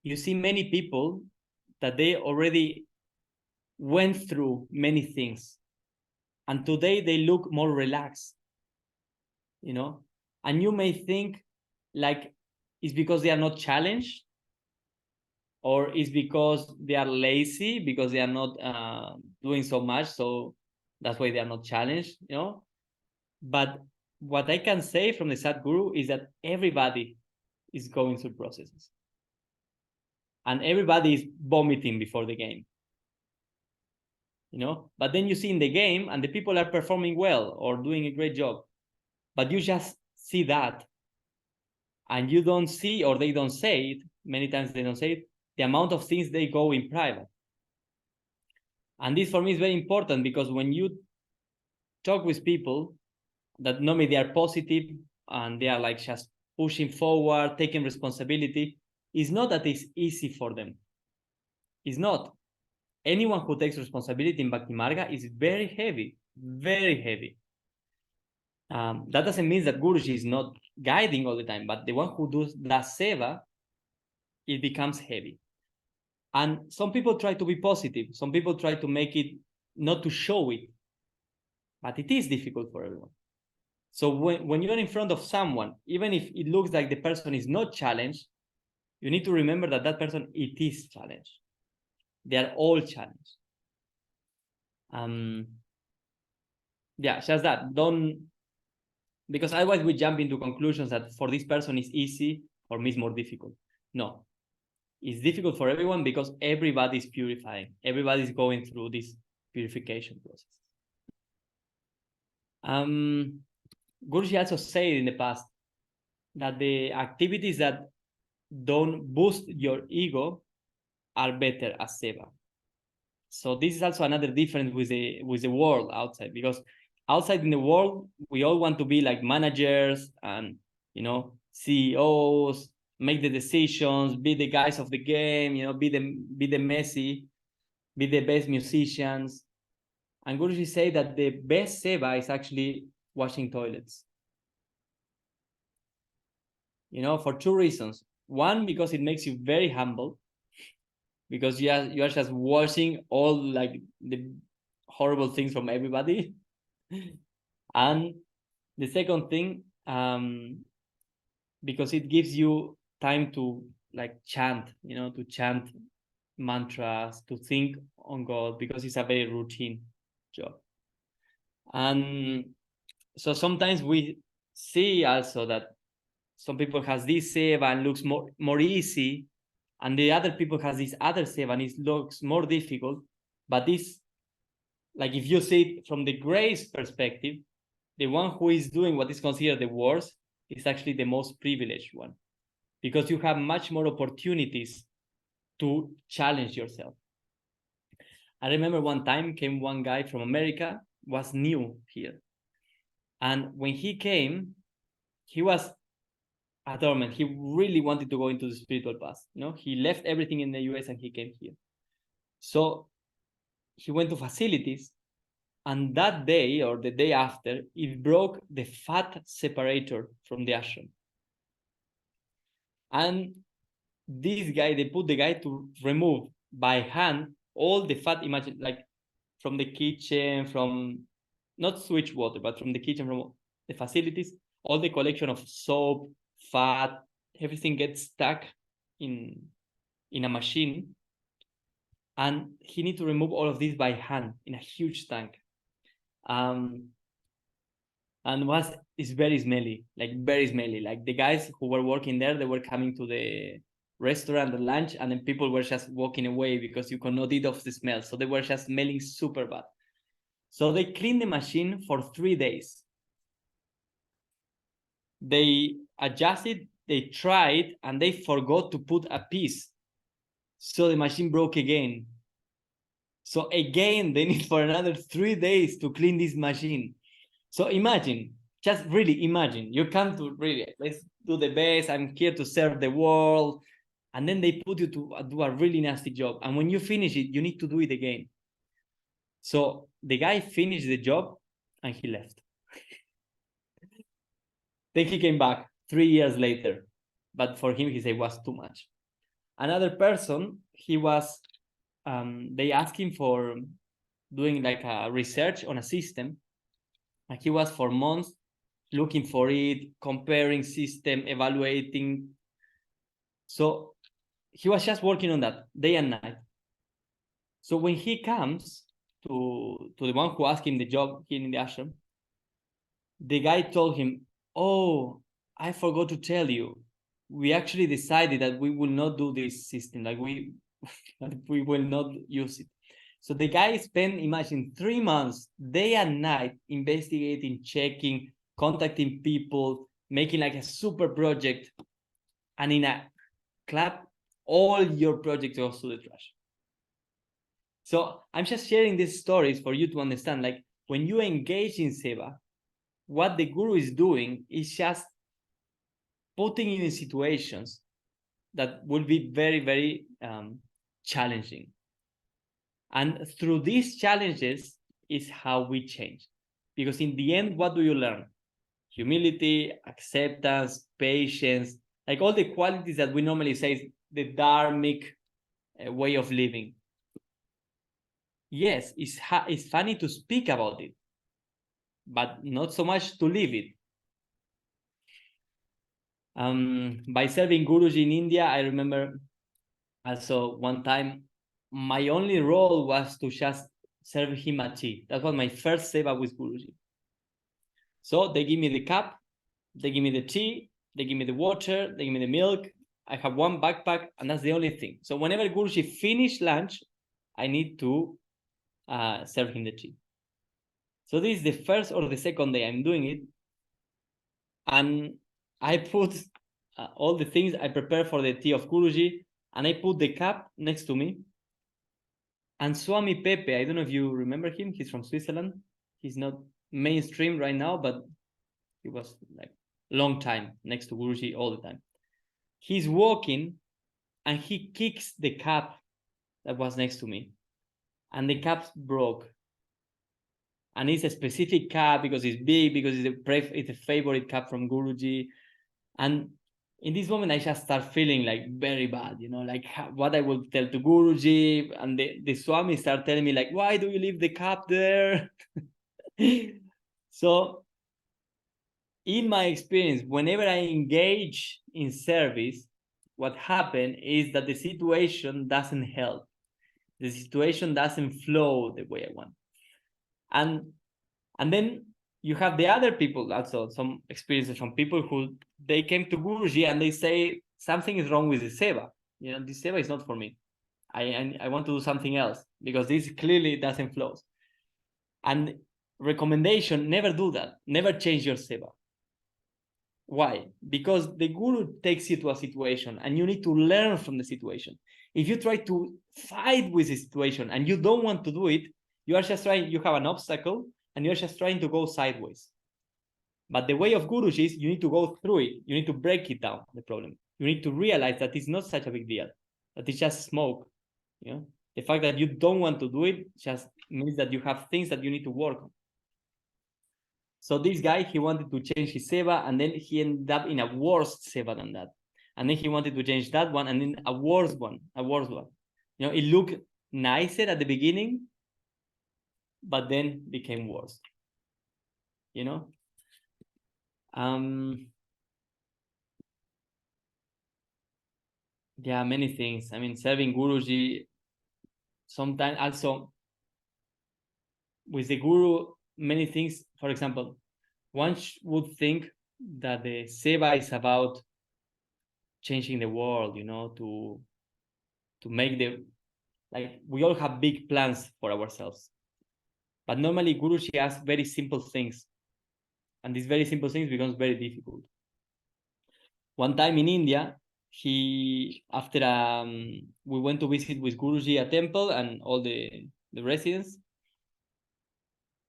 You see many people that they already went through many things. And today they look more relaxed, you know. And you may think like it's because they are not challenged, or it's because they are lazy, because they are not doing so much. So that's why they are not challenged, you know. But what I can say from the Sadhguru is that everybody is going through processes. And everybody is vomiting before the game. You know, but then you see in the game and the people are performing well or doing a great job. But you just see that. And you don't see, or they don't say it, many times they don't say it, the amount of things they go in private. And this for me is very important, because when you talk with people that normally they are positive and they are like just pushing forward, taking responsibility, it's not that it's easy for them. It's not. Anyone who takes responsibility in Bhakti Marga is very heavy, very heavy. That doesn't mean that Guruji is not guiding all the time, but the one who does seva, it becomes heavy. And some people try to be positive. Some people try to make it, not to show it, but it is difficult for everyone. So when you're in front of someone, even if it looks like the person is not challenged, you need to remember that that person, it is challenged. They are all challenged. Yeah, just that. Don't, because otherwise we jump into conclusions that for this person is easy, for me it's more difficult. No. It's difficult for everyone because everybody's purifying. Everybody's going through this purification process. Guruji also said in the past that the activities that don't boost your ego are better as seva. So this is also another difference with the world outside, because outside in the world we all want to be like managers and CEOs, make the decisions, be the guys of the game, be the Messi, be the best musicians. And Guruji say that the best seva is actually washing toilets. For two reasons. One, because it makes you very humble, because you are just washing all like the horrible things from everybody. And the second thing, because it gives you time to like chant, to chant mantras, to think on God, because it's a very routine job. And so sometimes we see also that some people has this seva and looks more easy, and the other people has this other seva and it looks more difficult. But this, like if you see it from the grace perspective, the one who is doing what is considered the worst is actually the most privileged one, because you have much more opportunities to challenge yourself. I remember one time came one guy from America, was new here. And when he came, he was adornment. He really wanted to go into the spiritual path. He left everything in the US and he came here. So he went to facilities, and that day or the day after, it broke the fat separator from the ashram. And this guy, they put the guy to remove by hand all the fat, imagine like from the kitchen, from not switch water, but from the kitchen, from the facilities, all the collection of soap, fat, everything gets stuck in a machine. And he needs to remove all of this by hand in a huge tank. And it's very smelly, like very smelly. Like the guys who were working there, they were coming to the restaurant at lunch, and then people were just walking away because you could not eat off the smell. So they were just smelling super bad. So they cleaned the machine for 3 days. They adjusted, they tried, and they forgot to put a piece. So the machine broke again. So again, they need for another 3 days to clean this machine. So imagine, just really imagine, you come to really, let's do the best, I'm here to serve the world. And then they put you to do a really nasty job. And when you finish it, you need to do it again. So the guy finished the job and he left. Then he came back 3 years later. But for him, he said it was too much. Another person, he was, they asked him for doing like a research on a system. And he was for months looking for it, comparing system, evaluating. So he was just working on that day and night. So when he comes to the one who asked him the job here in the ashram, the guy told him, "Oh, I forgot to tell you. We actually decided that we will not do this system. Like we will not use it." So the guy spent, imagine, 3 months, day and night, investigating, checking, contacting people, making like a super project. And in a clap, all your project goes to the trash. So I'm just sharing these stories for you to understand, like when you engage in seva, what the guru is doing is just putting you in situations that will be very, very challenging. And through these challenges is how we change. Because in the end, what do you learn? Humility, acceptance, patience, like all the qualities that we normally say is the dharmic way of living. Yes, it's funny to speak about it, but not so much to live it. By serving Guruji in India, I remember also one time, my only role was to just serve him a tea. That was my first seva with Guruji. So they give me the cup, they give me the tea, they give me the water, they give me the milk, I have one backpack, and that's the only thing. So whenever Guruji finish lunch, I need to serve him the tea. So this is the first or the second day I'm doing it, and I put all the things I prepare for the tea of Guruji, and I put the cup next to me. And Swami Pepe, I don't know if you remember him. He's from Switzerland. He's not mainstream right now, but he was like long time next to Guruji all the time. He's walking, and he kicks the cup that was next to me, and the cup broke. And it's a specific cup because it's big, because it's a favorite cup from Guruji. And in this moment, I just start feeling like very bad, like what I will tell to Guruji. And the Swami start telling me like, why do you leave the cup there? So in my experience, whenever I engage in service, what happened is that the situation doesn't help. The situation doesn't flow the way I want. And then you have the other people also, some experiences from people who they came to Guruji and they say something is wrong with the seva. This seva is not for me. I want to do something else because this clearly doesn't flow. And recommendation, never do that. Never change your seva. Why? Because the Guru takes you to a situation and you need to learn from the situation. If you try to fight with the situation and you don't want to do it, you are just trying, you have an obstacle and you're just trying to go sideways. But the way of Guruji is you need to go through it. You need to break it down, the problem. You need to realize that it's not such a big deal, that it's just smoke. The fact that you don't want to do it just means that you have things that you need to work on. So this guy, he wanted to change his seva, and then he ended up in a worse seva than that. And then he wanted to change that one, and then a worse one. It looked nicer at the beginning, but then became worse. Yeah, many things. I mean, serving Guruji, sometimes also with the Guru, many things. For example, one would think that the seva is about changing the world, to make we all have big plans for ourselves. But normally Guruji asks very simple things. And these very simple things becomes very difficult. One time in India, after we went to visit with Guruji a temple and all the residents.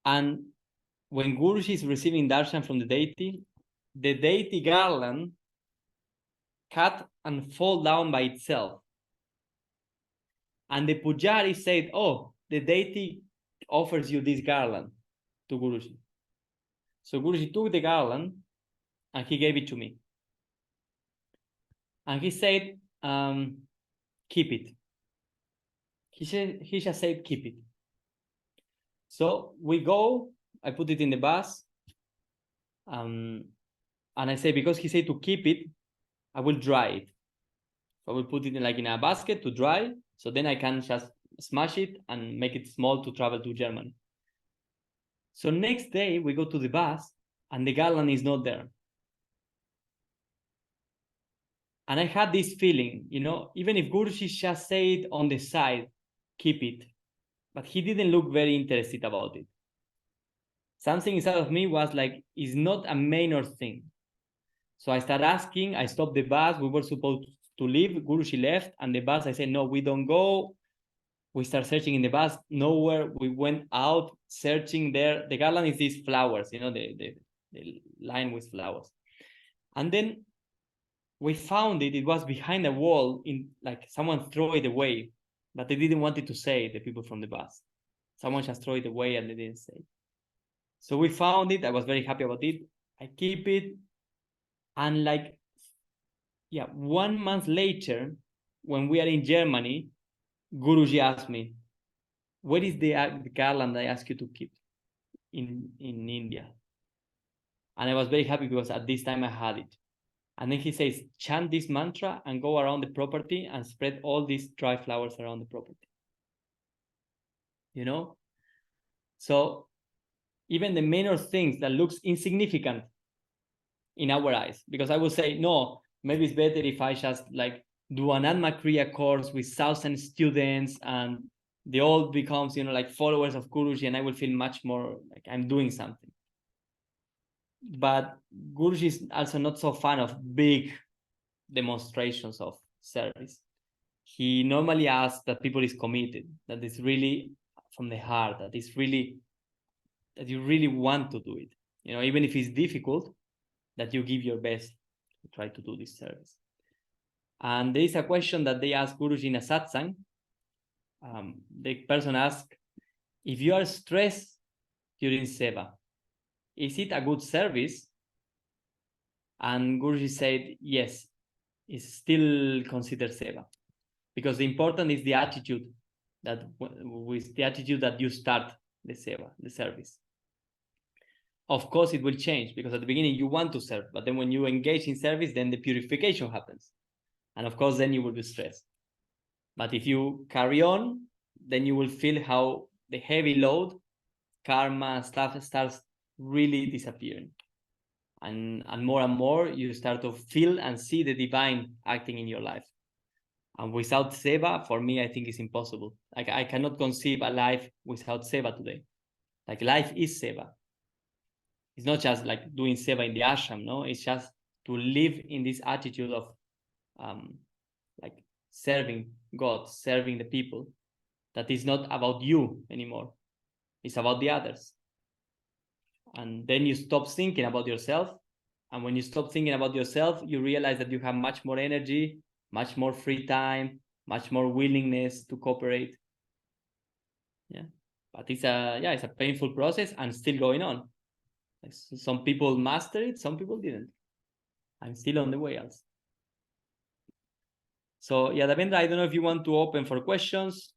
And when Guruji is receiving darshan from the deity garland cut and fall down by itself. And the pujari said, oh, the deity offers you this garland to Guruji. So Guruji took the garland and he gave it to me. And he said, keep it. He just said, keep it. So we go, I put it in the bus. And I say, because he said to keep it, I will dry it. So I will put it in a basket to dry. So then I can just smash it and make it small to travel to Germany. So next day we go to the bus and the garland is not there. And I had this feeling, even if Guruji just said on the side, keep it, but he didn't look very interested about it. Something inside of me was like, it's not a minor thing. So I started asking, I stopped the bus, we were supposed to leave, Guruji left, and the bus, I said, no, we don't go. We start searching in the bus, nowhere. We went out searching there. The garland is these flowers, the line with flowers. And then we found it was behind a wall, someone threw it away, but they didn't want it to say, the people from the bus. Someone just threw it away and they didn't say. So we found it, I was very happy about it. I keep it. And 1 month later, when we are in Germany, Guruji asked me, where is the garland I asked you to keep in India? And I was very happy because at this time I had it. And then he says, chant this mantra and go around the property and spread all these dry flowers around the property. So even the minor things that looks insignificant in our eyes, because I will say, no, maybe it's better if I just like do an Anma Kriya course with 1,000 students and they all becomes, you know, like followers of Guruji, and I will feel much more like I'm doing something. But Guruji is also not so fan of big demonstrations of service. He normally asks that people is committed, that is really from the heart, that is really, that you really want to do it. You know, even if it's difficult, that you give your best to try to do this service. And there is a question that they ask Guruji in a satsang. The person asks, if you are stressed during seva, is it a good service? And Guruji said, yes, it's still considered seva. Because the important is the attitude, that with the attitude that you start the seva, the service. Of course, it will change, because at the beginning you want to serve, but then when you engage in service, then the purification happens. And of course, then you will be stressed. But if you carry on, then you will feel how the heavy load, karma, stuff starts really disappearing. And more you start to feel and see the divine acting in your life. And without seva, for me, I think it's impossible. Like I cannot conceive a life without seva today. Like life is seva. It's not just like doing seva in the ashram, no? It's just to live in this attitude of like serving God, serving the people. That is not about you anymore. It's about the others. And then you stop thinking about yourself. And when you stop thinking about yourself, you realize that you have much more energy, much more free time, much more willingness to cooperate. Yeah. But it's a painful process and still going on. Like some people master it, some people didn't. I'm still on the way else. So yeah, Davendra, I don't know if you want to open for questions.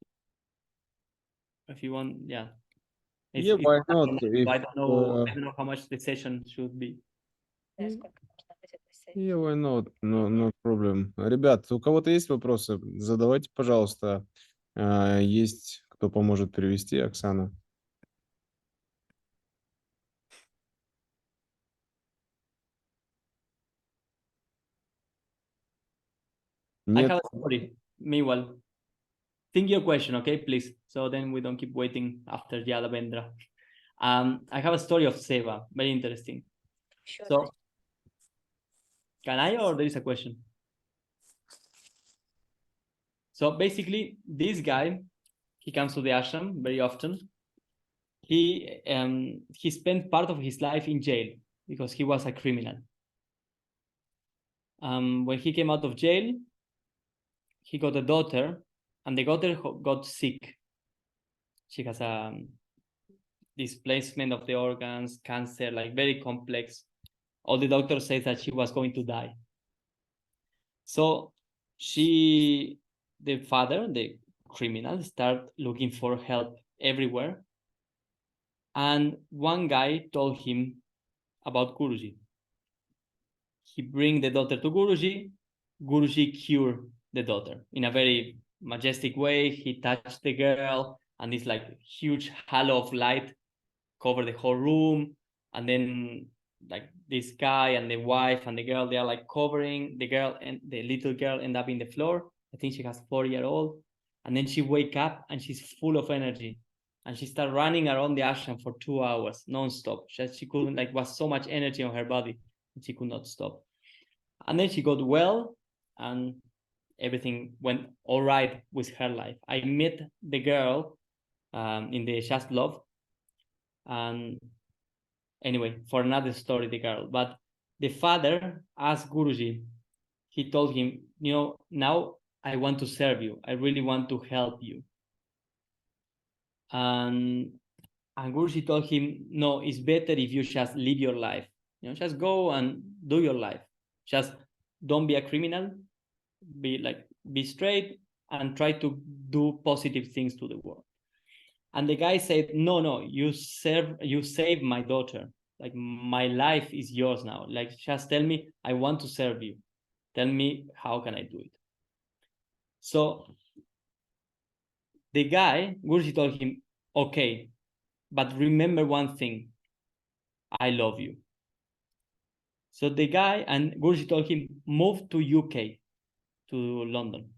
If you want, yeah. Yeah, why not? I don't know how much the session should be. Yeah, why not? No problem. Ребят, у кого-то есть вопросы? Задавайте, пожалуйста. Есть кто поможет перевести, Оксана? Нет. I have a story. Meanwhile, think your question, okay, please. So then we don't keep waiting after Yadavendra. I have a story of Seva, very interesting. Sure. So, can I, or there is a question? So basically, this guy, he comes to the ashram very often. He spent part of his life in jail because he was a criminal. When he came out of jail, he got a daughter, and the daughter got sick. She has a displacement of the organs, cancer, like very complex. All the doctors say that she was going to die. So the father, the criminal, started looking for help everywhere. And one guy told him about Guruji. He bring the daughter to Guruji. Guruji cured the daughter in a very majestic way. He touched the girl, and this like huge halo of light covered the whole room. And then like this guy and the wife and the girl, they are like covering the girl, and the little girl end up in the floor. I think she has 4-year-old. And then she wake up and she's full of energy. And she started running around the ashram for 2 hours non-stop. She couldn't, like, was so much energy on her body, and she could not stop. And then she got well, and everything went all right with her life. I met the girl in the Just Love. And anyway, for another story, the girl. But the father asked Guruji, he told him, now I want to serve you. I really want to help you. And Guruji told him, no, it's better if you just live your life. Just go and do your life. Just don't be a criminal. Be straight and try to do positive things to the world. And the guy said, no, you save my daughter. Like, my life is yours now. Like, just tell me, I want to serve you. Tell me, how can I do it? So the guy, Guruji told him, okay, but remember one thing, I love you. So the guy, and Guruji told him, move to UK, to London.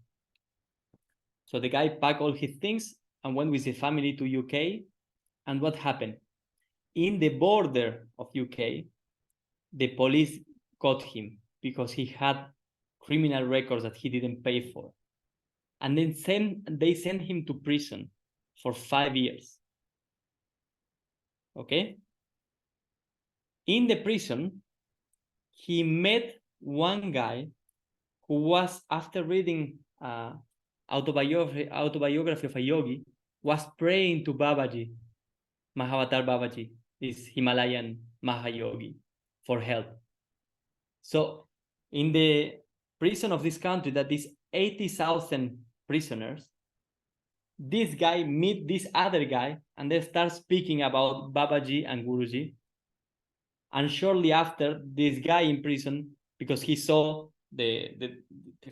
So the guy packed all his things and went with his family to UK. And what happened? In the border of UK, the police caught him because he had criminal records that he didn't pay for. And then they sent him to prison for 5 years. Okay? In the prison, he met one guy who was, after reading autobiography of a yogi, was praying to Babaji, Mahavatar Babaji, this Himalayan Mahayogi, for help. So in the prison of this country, that is 80,000 prisoners, this guy meet this other guy and they start speaking about Babaji and Guruji. And shortly after, this guy in prison, because he saw the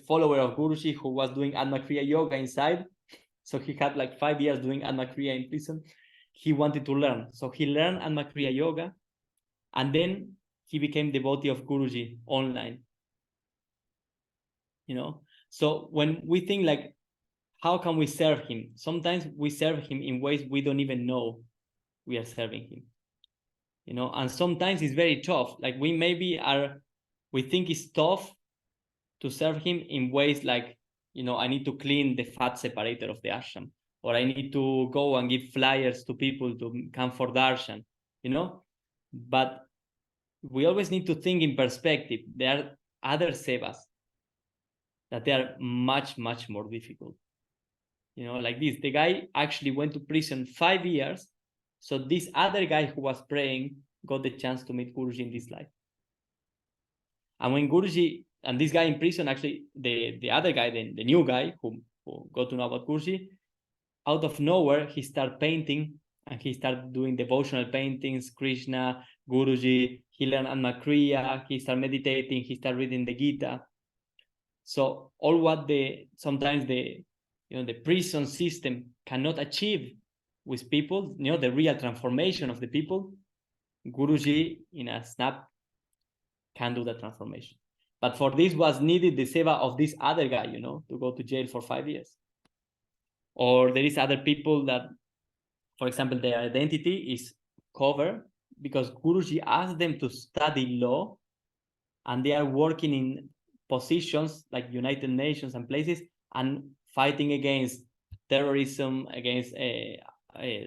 follower of Guruji who was doing Atmakriya yoga inside, so he had like 5 years doing Atmakriya in prison, he wanted to learn. So he learned Atmakriya yoga, and then he became devotee of Guruji online. You know, so when we think like, how can we serve him? Sometimes we serve him in ways we don't even know we are serving him. You know, and sometimes it's very tough. Like we think it's tough to serve him in ways like, you know, I need to clean the fat separator of the ashram, or I need to go and give flyers to people to come for darshan, you know. But we always need to think in perspective. There are other sevas that they are much, much more difficult. You know, like this, the guy actually went to prison 5 years. So this other guy who was praying got the chance to meet Guruji in this life. And when Guruji, and this guy in prison, actually, the other guy, the new guy who got to know about Guruji, out of nowhere, he started painting and he started doing devotional paintings, Krishna, Guruji, he learned Anmakriya, he started meditating, he started reading the Gita. So all what sometimes the prison system cannot achieve with people, you know, the real transformation of the people, Guruji in a snap can do the transformation. But for this was needed the seva of this other guy, you know, to go to jail for 5 years. Or there is other people that, for example, their identity is covered because Guruji asked them to study law, and they are working in positions like United Nations and places and fighting against terrorism, against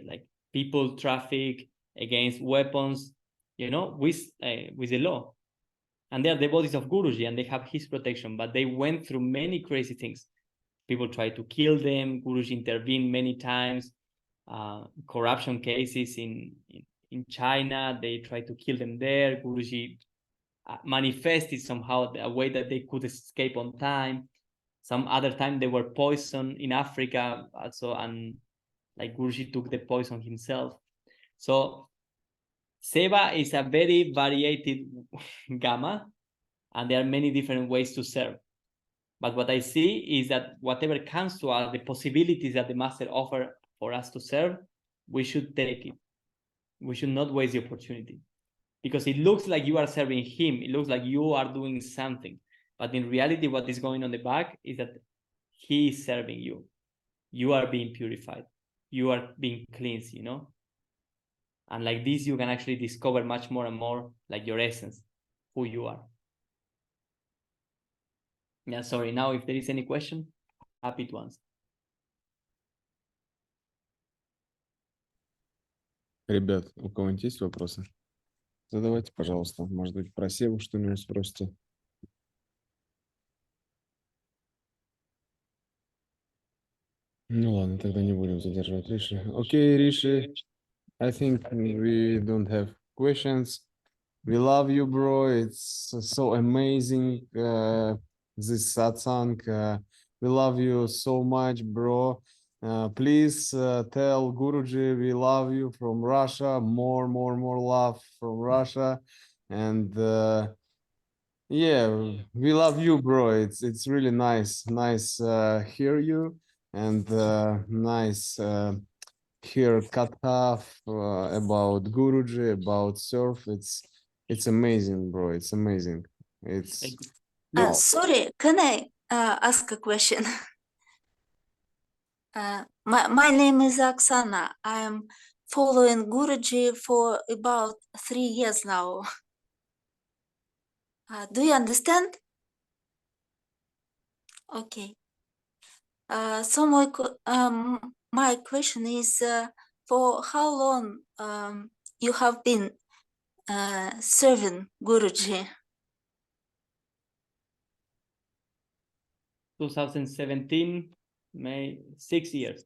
like people traffic, against weapons, you know, with the law. And they are devotees of Guruji and they have his protection, but they went through many crazy things. People tried to kill them. Guruji intervened many times. Corruption cases in China, they tried to kill them there. Guruji manifested somehow a way that they could escape on time. Some other time they were poisoned in Africa also, and like Guruji took the poison himself. So Seva is a very varied gamma, and there are many different ways to serve. But what I see is that whatever comes to us, the possibilities that the master offers for us to serve, we should take it. We should not waste the opportunity. Because it looks like you are serving him. It looks like you are doing something. But in reality, what is going on the back is that he is serving you. You are being purified. You are being cleansed, you know? And like this, you can actually discover much more and more like your essence, who you are. Yeah, sorry. Now, if there is any question, happy to answer. Ребят, у кого-нибудь есть вопросы? Задавайте, пожалуйста. Может быть, про Севу что-нибудь спросите. Ну ладно, тогда не будем задерживать Риши. Окей, Риши, I think we don't have questions. We love you, bro. It's so amazing, this satsang. We love you so much, bro. Please tell Guruji we love you from Russia. More love from Russia. And yeah, we love you, bro. It's really nice hear you, and nice hear Katha about Guruji, about surf. It's amazing, bro. It's amazing. It's Look, Sorry, can I ask a question? My name is Oksana. I'm following Guruji for about 3 years now. Do you understand? Okay. So my question is, for how long you have been serving Guruji? 2017, May, 6 years.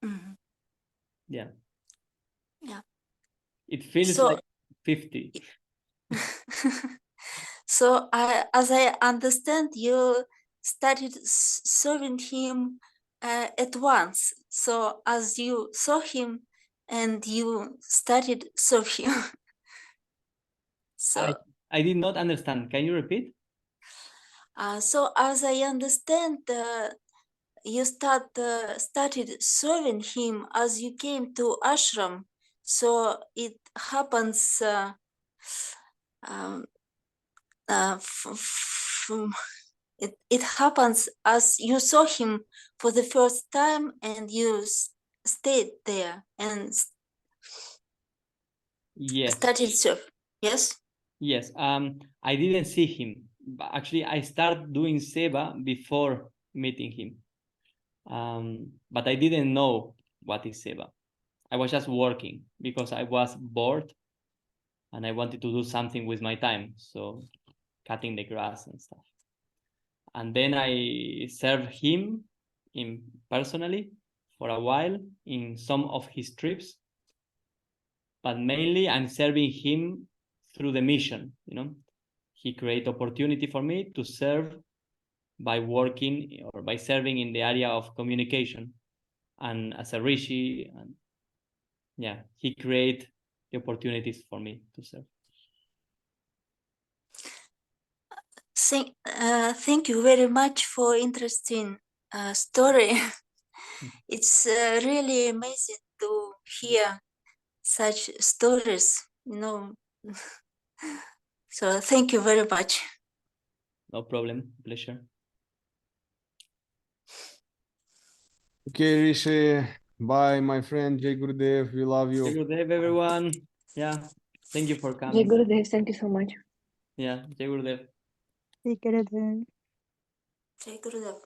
Mhm. Yeah. Yeah. It feels So- like 50. So as I understand, you started serving him at once. So as you saw him and you started serve him. So I did not understand. Can you repeat? so as I understand, you started serving him as you came to ashram. So it happens. It happens as you saw him for the first time and you stayed there and Yes. started serve. Yes. Yes. I didn't see him. Actually, I started doing Seva before meeting him. But I didn't know what is Seva. I was just working because I was bored and I wanted to do something with my time. So cutting the grass and stuff. And then I served him personally for a while in some of his trips. But mainly I'm serving him through the mission, He created opportunity for me to serve by working or by serving in the area of communication. And as a Rishi, and he created the opportunities for me to serve. Thank you very much for interesting story. It's really amazing to hear such stories, So thank you very much. No problem. Pleasure. okay, Rishi. Bye, my friend. Jai Gurudev. We love you. Jai Gurudev, everyone. Yeah. Thank you for Jai coming. Gurudev, thank you so much. Yeah. Jai Gurudev. Take care of them. Jai Gurudev.